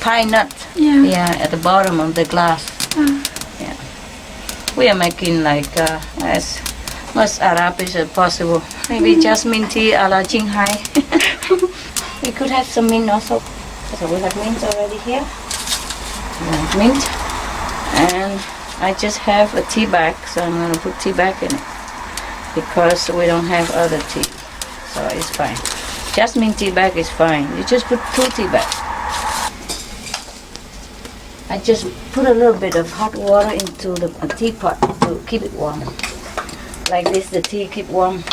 pine nut. Yeah. Yeah, at the bottom of the glass. Yeah. We are making like as much Arab as possible. Maybe jasmine tea a la Qinghai. We could have some mint also. So we have mint already here. We have mint. And I just have a tea bag, so I'm gonna put tea bag in it because we don't have other tea, so it's fine. Jasmine tea bag is fine. You just put 2 tea bags. I just put a little bit of hot water into the teapot to keep it warm. Like this, the tea keep warm,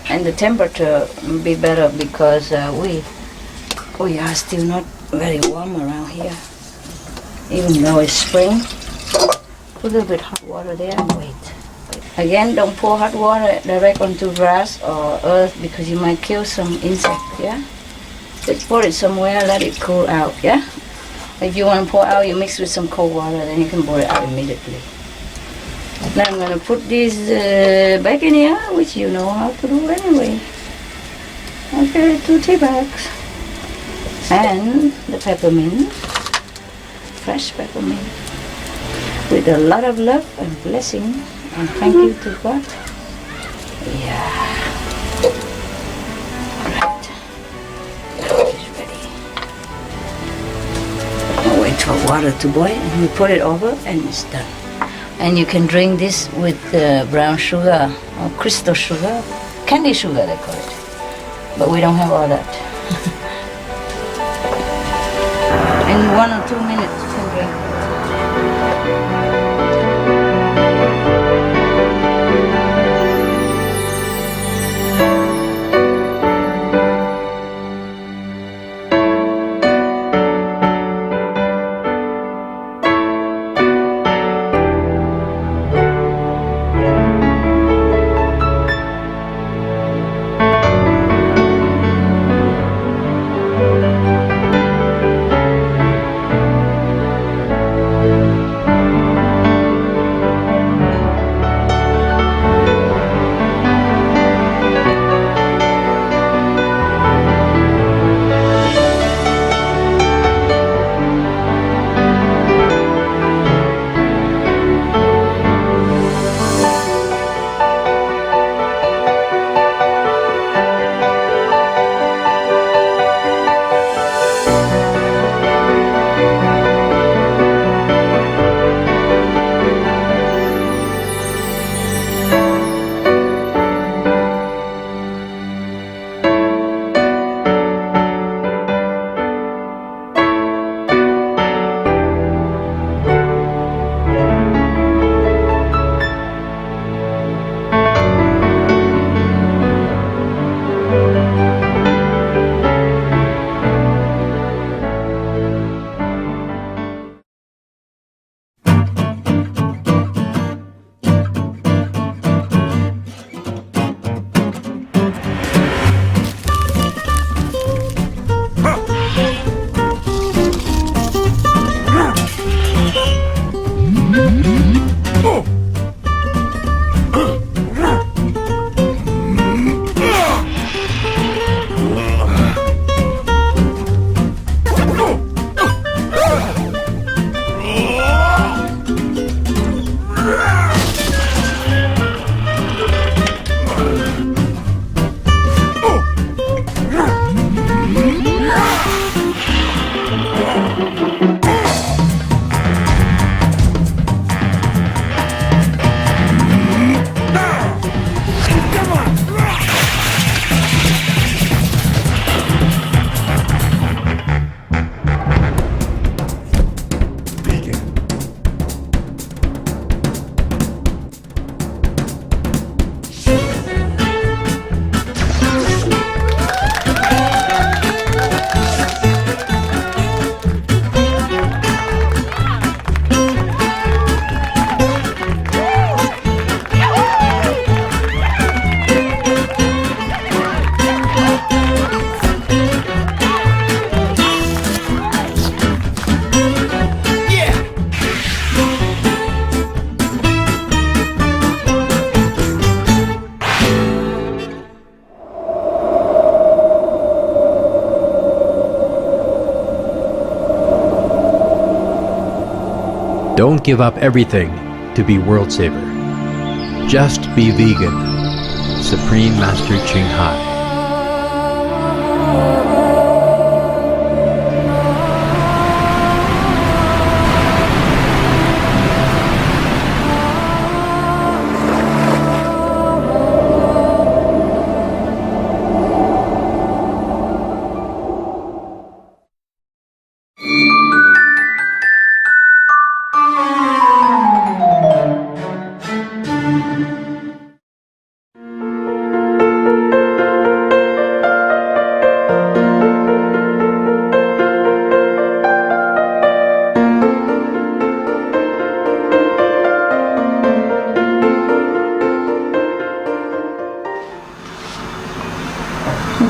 and the temperature will be better because we are still not very warm around here, even though it's spring. Put a little bit hot water there and wait. Again, don't pour hot water direct onto grass or earth because you might kill some insect, yeah? Just pour it somewhere, let it cool out, yeah? If you want to pour out, you mix with some cold water, then you can pour it out immediately. Now I'm going to put this back in here, which you know how to do anyway. Okay, 2 tea bags. And the peppermint, fresh peppermint, with a lot of love and blessing. And thank you to God. Yeah. Alright. Now it's ready. I'll wait for water to boil and we put it over and it's done. And you can drink this with brown sugar or crystal sugar. Candy sugar they call it. But we don't have all that. In 1 or 2 minutes you can drink it. Don't give up everything to be world saver. Just be vegan. Supreme Master Ching Hai.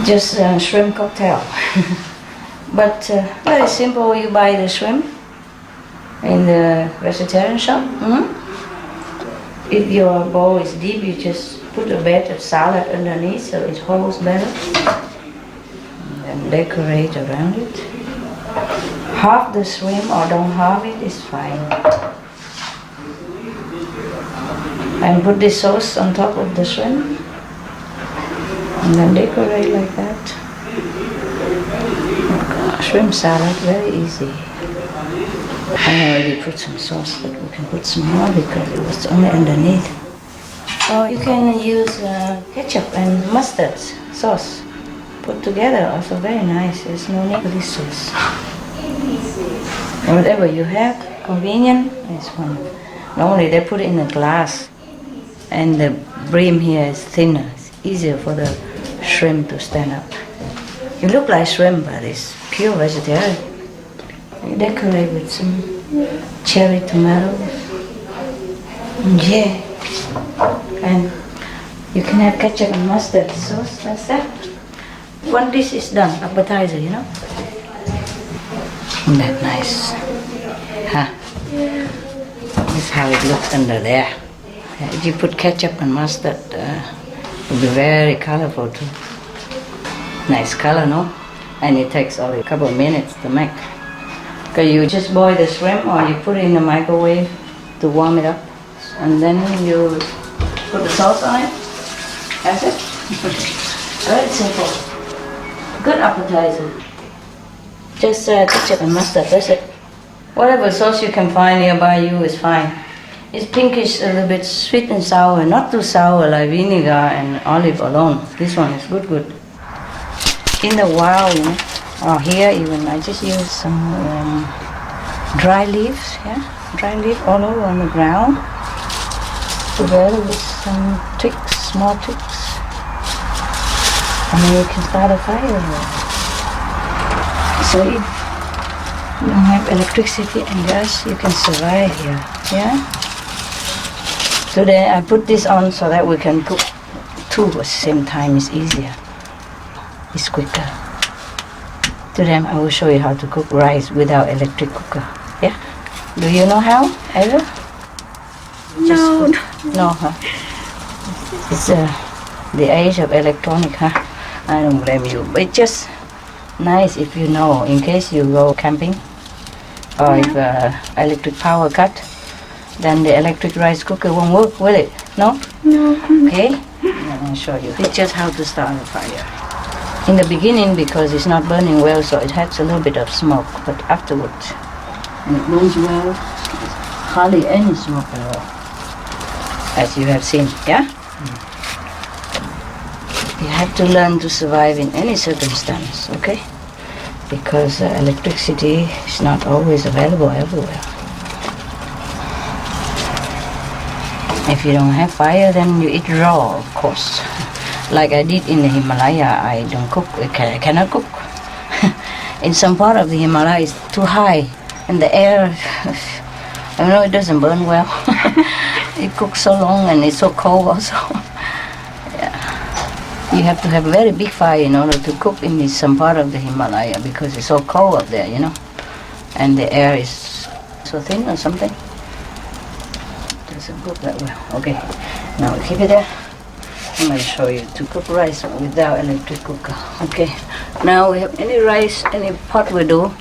Just shrimp cocktail. But very simple. You buy the shrimp in the vegetarian shop. If your bowl is deep, you just put a bit of salad underneath so it holds better. And decorate around it. Half the shrimp or don't halve it is fine. And put the sauce on top of the shrimp. And then decorate like that. Shrimp salad, very easy. I already put some sauce, but we can put some more because it was only underneath. Or you can use ketchup and mustard sauce put together, also very nice. There's no need for this sauce. Whatever you have, convenient, is one. Normally they put it in a glass, and the brim here is thinner. It's easier for the shrimp to stand up. It looks like shrimp, but it's pure vegetarian. You decorate with some cherry tomatoes. Yeah. And you can have ketchup and mustard sauce, that's that. One dish is done, appetizer, you know. Isn't that nice? Huh? This is how it looks under there. If you put ketchup and mustard, it will be very colorful too. Nice color, no? And it takes only a couple of minutes to make. Okay, you just boil the shrimp or you put it in the microwave to warm it up. And then you put the sauce on it. That's it. Very simple. Good appetizer. Just ketchup and mustard, that's it. Whatever sauce you can find nearby you is fine. It's pinkish, a little bit sweet and sour, not too sour like vinegar and olive alone. This one is good. In the wild, you know, or here even, I just use some dry leaves, dry leaf all over on the ground, together with some twigs, small twigs. And then you can start a fire. So if you don't have electricity and gas, you can survive here, yeah? Today I put this on so that we can cook two at the same time. It's easier. It's quicker. Today I will show you how to cook rice without electric cooker. Yeah? Do you know how? Ever? No. No, huh? It's the age of electronic, huh? I don't blame you. But it's just nice if you know, in case you go camping or if electric power cut, then the electric rice cooker won't work, will it? No? No. Okay? I'll show you. It's just how to start a fire. In the beginning, because it's not burning well, so it has a little bit of smoke, but afterwards, when it burns well, there's hardly any smoke at all, as you have seen, yeah? You have to learn to survive in any circumstance, okay? Because electricity is not always available everywhere. If you don't have fire, then you eat raw, of course. Like I did in the Himalaya, I don't cook, I cannot cook. In some part of the Himalaya, it's too high, and the air, I know it doesn't burn well. It cooks so long and it's so cold also. You have to have a very big fire in order to cook in some part of the Himalaya because it's so cold up there, you know, and the air is so thin or something. Doesn't cook that well. Okay, now keep it there. I'm going to show you to cook rice without electric cooker. Okay, now we have any rice, any pot we do.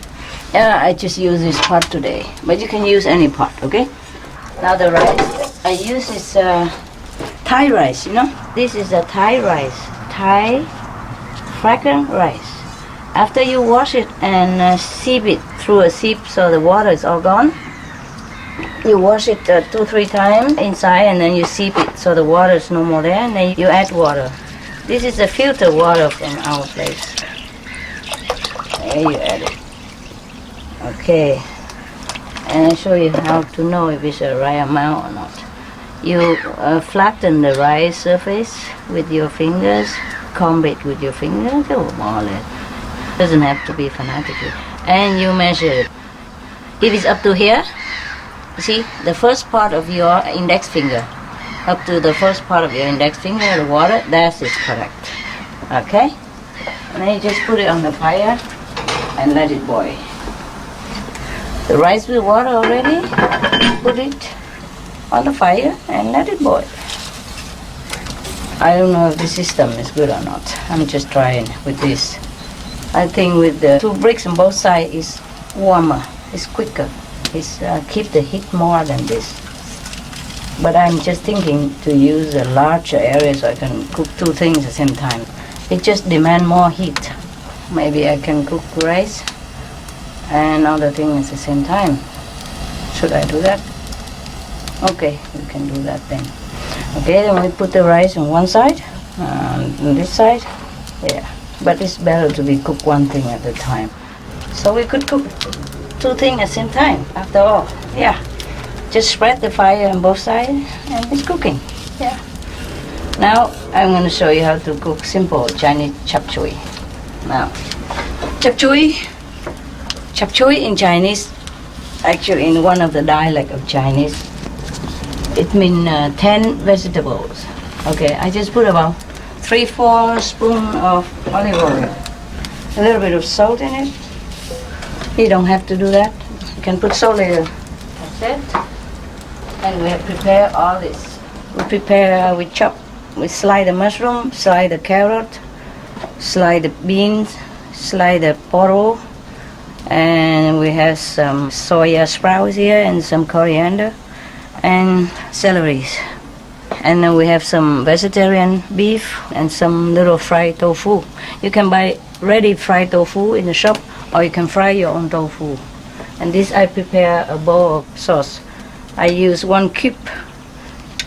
I just use this pot today, but you can use any pot, okay? Now the rice I use is Thai rice, you know. This is a Thai rice, Thai fragrant rice. After you wash it and sieve it through a sieve so the water is all gone, you wash it 2-3 times inside and then you sieve it so the water is no more there, and then you add water. This is the filtered water from our place. There you add it. Okay. And I'll show you how to know if it's the right amount or not. You flatten the rice surface with your fingers, comb it with your fingers, more or less. Doesn't have to be fanatically. And you measure it. If it's up to here, you see, the first part of your index finger, up to the first part of your index finger, the water, that is correct. Okay? And then you just put it on the fire and let it boil. The rice with water already, put it on the fire and let it boil. I don't know if the system is good or not. I'm just trying with this. I think with the 2 bricks on both sides is warmer, it's quicker. It's keep the heat more than this. But I'm just thinking to use a larger area so I can cook 2 things at the same time. It just demands more heat. Maybe I can cook rice and other things at the same time. Should I do that? Okay, we can do that then. Okay, then we put the rice on one side, on this side. Yeah, but it's better to be cook one thing at a time. So we could cook 2 things at the same time, after all. Yeah, just spread the fire on both sides and it's cooking. Yeah. Now I'm going to show you how to cook simple Chinese chap chui. Now, chap chui in Chinese, actually in one of the dialect of Chinese, it means 10 vegetables. Okay, I just put about 3-4 spoons of olive oil, a little bit of salt in it. You don't have to do that. You can put salt later. That's it. And we have prepared all this. We chop, we slide the mushroom, slide the carrot, slide the beans, slide the poro, and we have some soya sprouts here and some coriander and celery. And then we have some vegetarian beef and some little fried tofu. You can buy ready fried tofu in the shop or you can fry your own tofu. And this I prepare a bowl of sauce. I use 1 cube,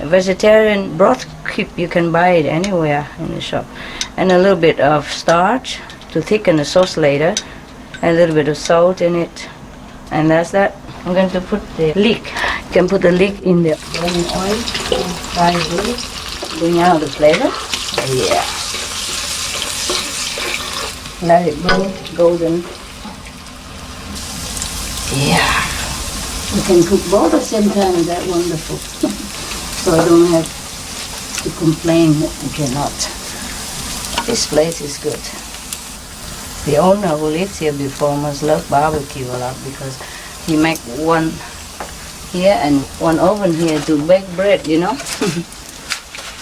a vegetarian broth cube, you can buy it anywhere in the shop. And a little bit of starch to thicken the sauce later. A little bit of salt in it. And that's that. I'm going to put the leek. You can put the leek in the boiling oil. Fry it. Bring out the flavor. Yeah. Let it go golden. Yeah. You can cook both at the same time. That's wonderful. So I don't have to complain that I cannot. This place is good. The owner who lived here before must love barbecue a lot because he make one here and one oven here to bake bread, you know.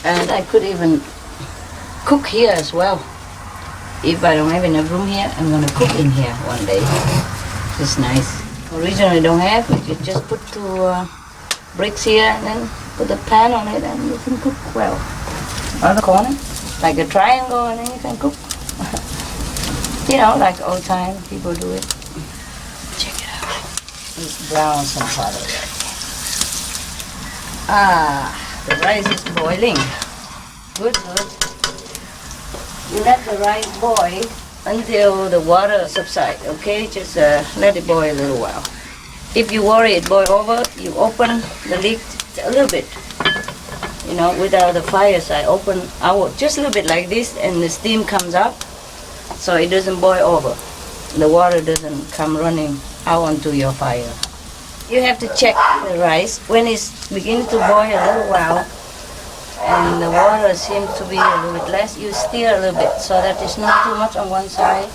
And I could even cook here as well. If I don't have enough room here, I'm gonna cook in here one day. It's nice. Originally don't have, but you just put 2 bricks here and then put a pan on it and you can cook well. On the corner, like a triangle, and then you can cook. You know, like old time people do it. Check it out. It's brown some part of it. The rice is boiling. Good. You let the rice boil until the water subsides, okay? Just let it boil a little while. If you worry it boil over, you open the lid a little bit. You know, without the fire side, open out just a little bit like this and the steam comes up. So it doesn't boil over. The water doesn't come running out onto your fire. You have to check the rice. When it's beginning to boil a little while and the water seems to be a little bit less, you stir a little bit so that it's not too much on one side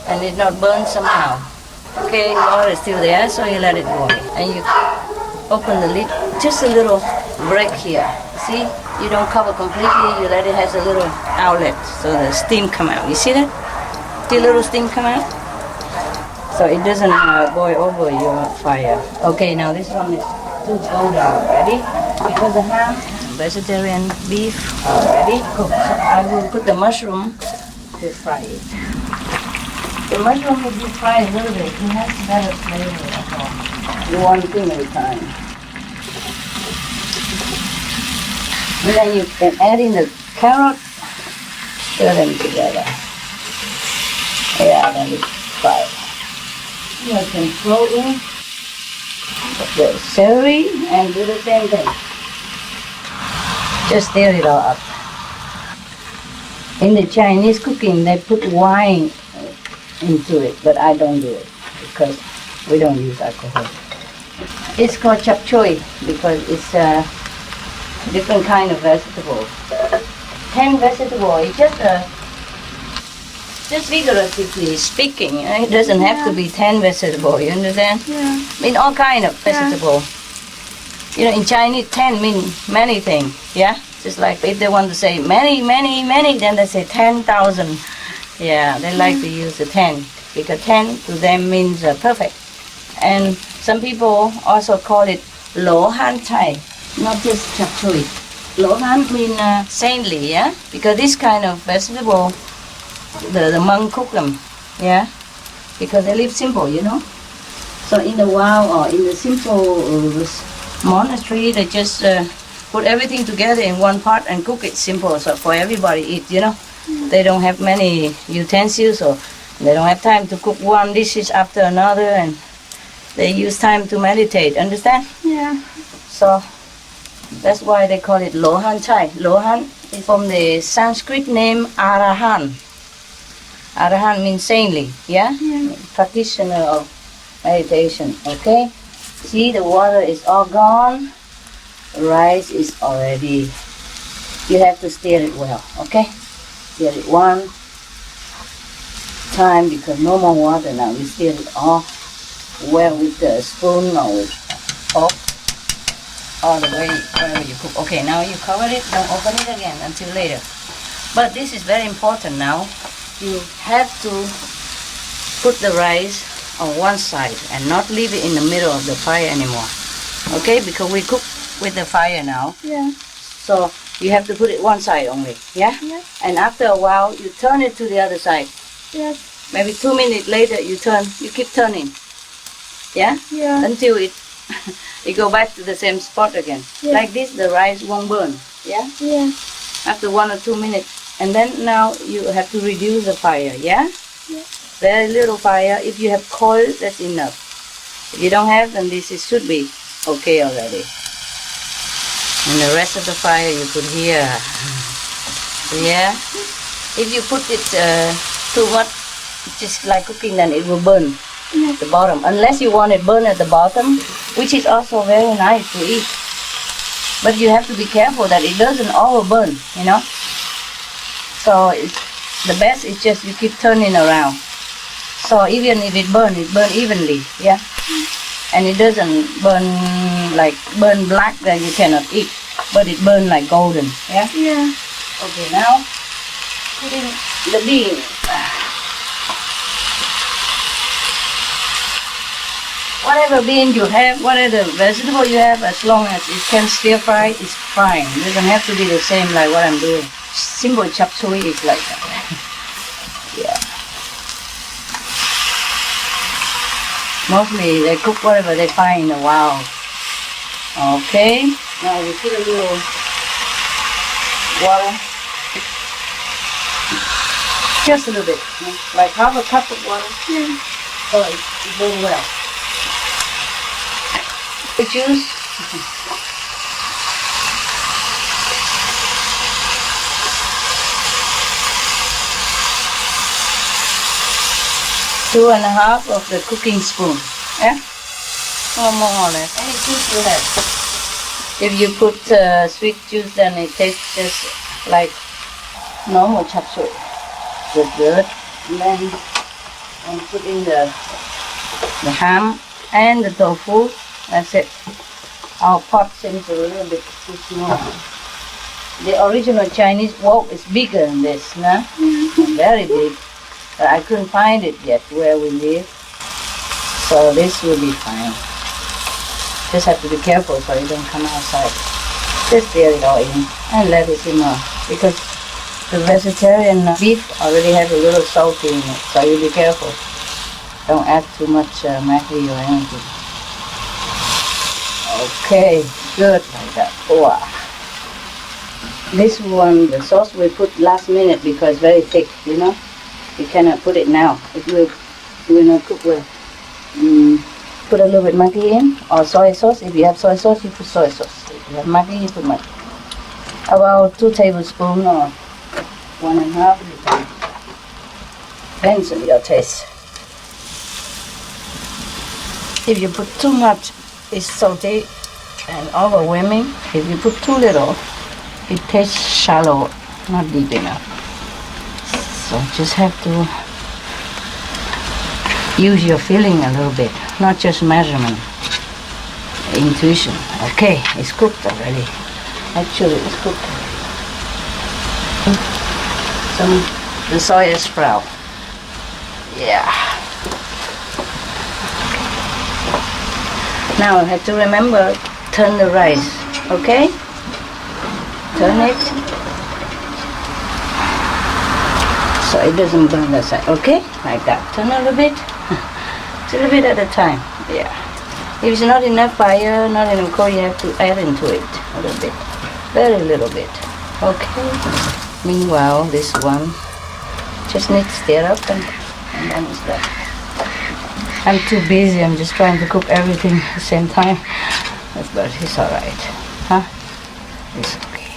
and it not burn somehow. Okay, the water is still there, so you let it boil. And you open the lid, just a little break here. See, you don't cover completely, you let it has a little outlet so the steam come out. You see that? The little steam come out? So it doesn't boil over your fire. Okay, now this one is too golden already. Because I have vegetarian beef already cooked. So I will put the mushroom to fry it. The mushroom will be fried a little bit. It has better flavor at all. You one thing at a time. And then you can add in the carrot, stir them together. Yeah, then it's fried. You can throw in the celery and do the same thing. Just stir it all up. In the Chinese cooking, they put wine into it, but I don't do it because we don't use alcohol. It's called chap chui because it's a different kind of vegetable. 10 vegetables, it's just just figuratively speaking. It doesn't have to be 10 vegetables, you understand? Yeah. I mean, all kind of vegetable. You know, in Chinese, 10 mean many things, yeah? Just like if they want to say many, then they say 10,000. Yeah, they like to use the 10 because 10 to them means perfect. And some people also call it lo han chai, not just chap chui. Lo han mean saintly, yeah? Because this kind of vegetable, the monk cook them, yeah? Because they live simple, you know? So in the wild or in the simple monastery, they just put everything together in one pot and cook it simple, so for everybody eat, you know? They don't have many utensils, or they don't have time to cook one dishes after another, and they use time to meditate, understand? Yeah. So that's why they call it Lohan Chai. Lohan is from the Sanskrit name Arahan. Arahan means saintly, yeah? Practitioner of meditation, okay? See, the water is all gone. Rice is already, you have to stir it well, okay? Stir it one time because no more water now. We stir it all well with the spoon or with fork all the way wherever you cook. Okay, now you cover it, don't open it again until later. But this is very important now. You have to put the rice on one side and not leave it in the middle of the fire anymore. Okay, because we cook with the fire now. Yeah. So you have to put it one side only, yeah? Yeah. And after a while, you turn it to the other side. Yes. Maybe 2 minutes later, you keep turning, yeah? Yeah. Until it go back to the same spot again. Yeah. Like this, the rice won't burn, yeah? Yeah. After 1 or 2 minutes. And then now you have to reduce the fire, yeah? Yeah. Very little fire. If you have coal, that's enough. If you don't have, then should be okay already. And the rest of the fire you put here. Yeah? If you put it too much, just like cooking, then it will burn the bottom. Unless you want it burn at the bottom, which is also very nice to eat. But you have to be careful that it doesn't overburn, you know? So the best is just you keep turning around. So even if it burn evenly, yeah? And it doesn't burn black, then you cannot eat. But it burn like golden, yeah? Yeah. Okay, now put in the bean. Whatever bean you have, whatever vegetable you have, as long as it can stir fry, it's fine. It doesn't have to be the same like what I'm doing. Simple chop suey is like that. Yeah. Mostly they cook whatever they find in the wild. Okay. Now we put a little water. Just a little bit. Like half a cup of water. Yeah. So it burns well. The juice. 2.5 of the cooking spoon. Yeah? Or more or less. Any juice you have. If you put sweet juice, then it tastes just like normal chop suey. Good. And then put in the ham and the tofu. That's it. Our pot seems a little bit too small. The original Chinese wok is bigger than this, no? Very big. But I couldn't find it yet where we live. So this will be fine. Just have to be careful so it don't come outside. Just stir it all in and let it simmer. Because the vegetarian beef already has a little salt in it, so you be careful. Don't add too much Maggi or anything. Okay, good like that. Wow. This one, the sauce we put last minute because it's very thick, you know. You cannot put it now. It will not cook well. Put a little bit Maggi in, or soy sauce. If you have soy sauce, you put soy sauce. If you have Maggi, you put Maggi. About 2 tablespoons or 1.5. Depends on your taste. If you put too much, it's salty and overwhelming. If you put too little, it tastes shallow, not deep enough. So just have to use your feeling a little bit, not just measurement, intuition. Okay, it's cooked already. Actually, it's cooked already. The soya sprout. Yeah. Now I have to remember, turn the rice, okay? Turn it so it doesn't burn the side, okay? Like that. Turn a little bit, a little bit at a time. Yeah. If it's not enough fire, not enough coal, you have to add into it a little bit, very little bit. Okay. Meanwhile, this one just needs to stir up and then it's done. I'm too busy. I'm just trying to cook everything at the same time, but it's all right, huh? It's okay.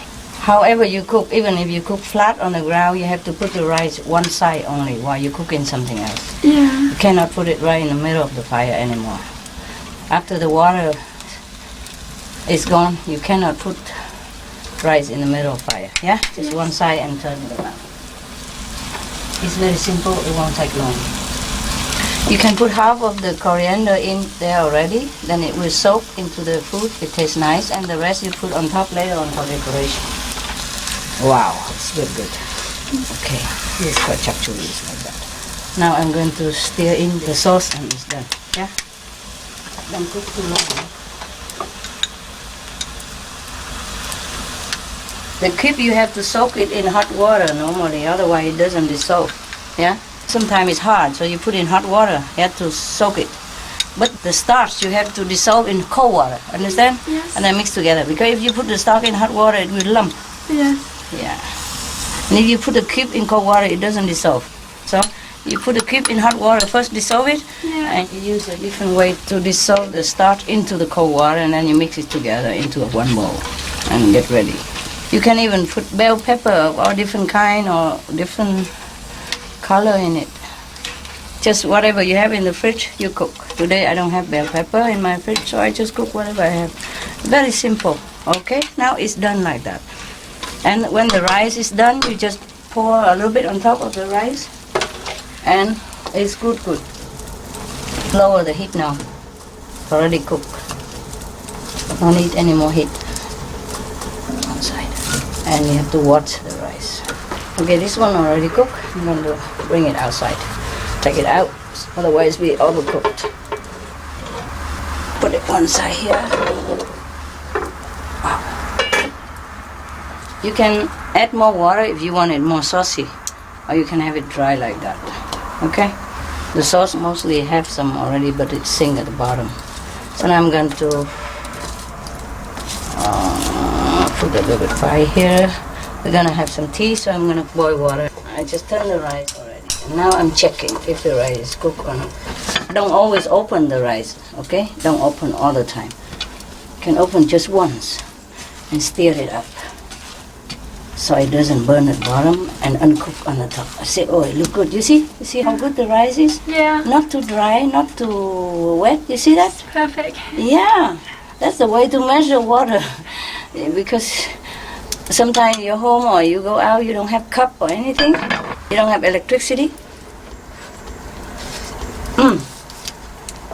However you cook, even if you cook flat on the ground, you have to put the rice one side only while you're cooking something else. Yeah. You cannot put it right in the middle of the fire anymore. After the water is gone, you cannot put rice in the middle of fire. Yeah, just one side and turn it around. It's very simple. It won't take long. You can put half of the coriander in there already, then it will soak into the food. It tastes nice, and the rest you put on top later on for decoration. Wow, it's good, good. Okay, this is what chap chuli is like that. Now I'm going to stir in the sauce and it's done. Yeah? Don't cook too long. The kip you have to soak it in hot water normally, otherwise it doesn't dissolve. Yeah? Sometimes it's hard, so you put in hot water, you have to soak it. But the starch you have to dissolve in cold water, understand? Yes. And then mix together. Because if you put the starch in hot water, it will lump. Yes. Yeah. And if you put the cube in cold water, it doesn't dissolve. So you put the cube in hot water, first dissolve it, Yeah. and you use a different way to dissolve the starch into the cold water, and then you mix it together into one bowl and get ready. You can even put bell pepper of all different kind or different color in it. Just whatever you have in the fridge, you cook. Today I don't have bell pepper in my fridge, so I just cook whatever I have. Very simple. Okay, now it's done like that. And when the rice is done, you just pour a little bit on top of the rice, and it's good. Lower the heat now. Already cooked. No need any more heat. Outside. And you have to watch the rice. Okay, this one already cooked. I'm going to bring it outside. Take it out, otherwise we overcooked. Put it one side here. Wow. You can add more water if you want it more saucy, or you can have it dry like that. Okay? The sauce mostly have some already, but it's sink at the bottom. So now I'm going to put a little bit fire here. We're gonna have some tea, so I'm gonna boil water. I just turned the rice already. And now I'm checking if the rice is cooked or not. Don't always open the rice, okay? Don't open all the time. You can open just once and stir it up so it doesn't burn at the bottom and uncook on the top. I say, oh, it look good. You see? You see how good the rice is? Yeah. Not too dry, not too wet. You see that? Perfect. Yeah, that's the way to measure water. Because sometimes you're home or you go out, you don't have cup or anything. You don't have electricity.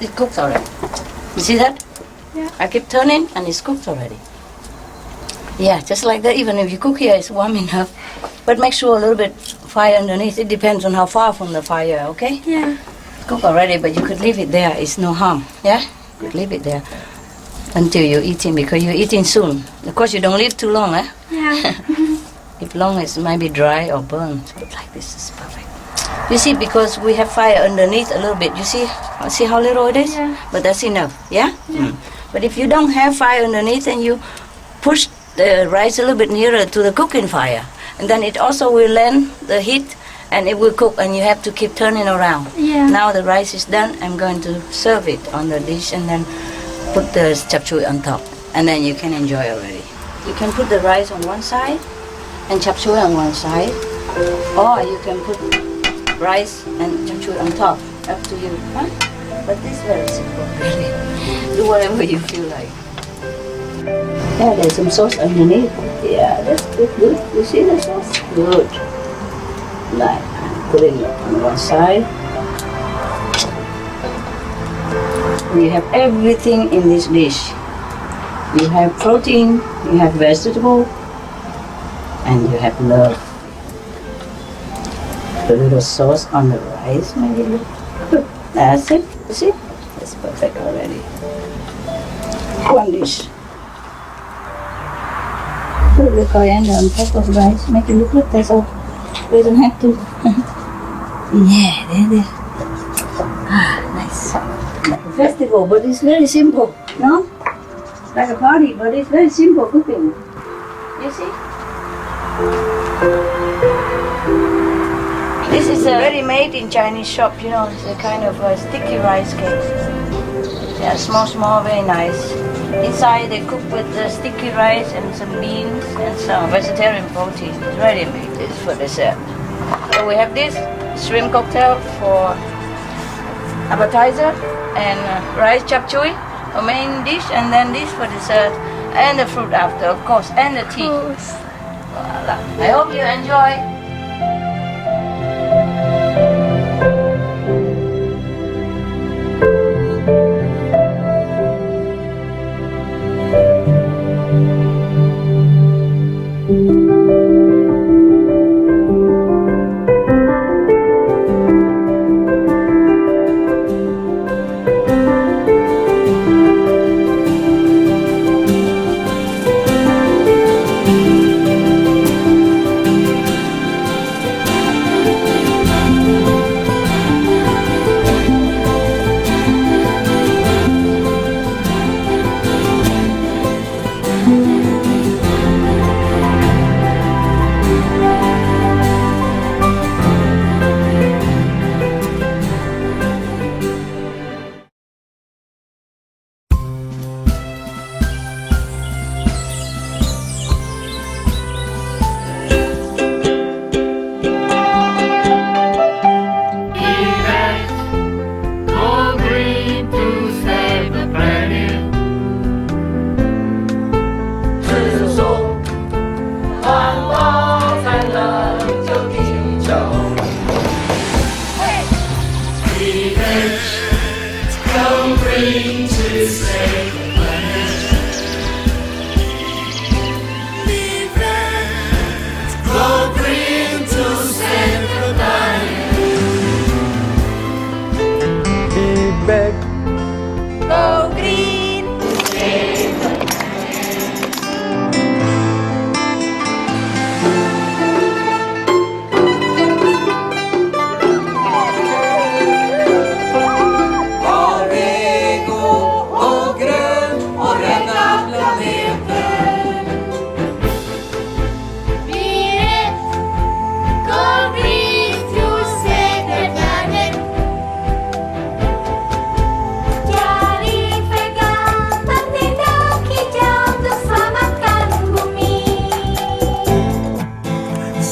It cooks already. You see that? Yeah. I keep turning and it's cooked already. Yeah, just like that. Even if you cook here, it's warm enough. But make sure a little bit fire underneath. It depends on how far from the fire, okay? Yeah. Cook already, but you could leave it there. It's no harm. Yeah? You could leave it there until you're eating, because you're eating soon. Of course, you don't leave too long, eh? Yeah. If long, it might be dry or burnt. But like this is perfect. You see, because we have fire underneath a little bit. You see how little it is? Yeah. But that's enough, yeah? But if you don't have fire underneath, then you push the rice a little bit nearer to the cooking fire. And then it also will lend the heat and it will cook, and you have to keep turning around. Yeah. Now the rice is done. I'm going to serve it on the dish and then put the chap chui on top. And then you can enjoy already. You can put the rice on one side and chap chui on one side. Or you can put rice and chap chui on top. Up to you. Huh? But this is very simple, really. Do whatever you feel like. Yeah, there's some sauce underneath. Yeah, that's good. You see the sauce? Good. Like put it on one side. You have everything in this dish. You have protein, you have vegetable, and you have love. The little sauce on the rice, maybe. That's it. You see? It's perfect already. One dish. Put the coriander on top of rice. Make it look like that's all. We don't have to. Yeah, there. Ah, nice. Like a festival, but it's very simple, no? Like a party, but it's very simple cooking. You see? This is ready-made in Chinese shop, you know, it's a kind of a sticky rice cake. Yeah, small, very nice. Inside they cook with the sticky rice and some beans and some vegetarian protein. It's ready-made, it's for dessert. So we have this shrimp cocktail for appetizer and rice chap chui, a main dish, and then this for dessert, and the fruit after, of course, and the tea. Voila. I hope you enjoy.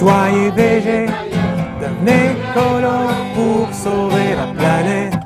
Soyez végé, devenez colons pour sauver la planète.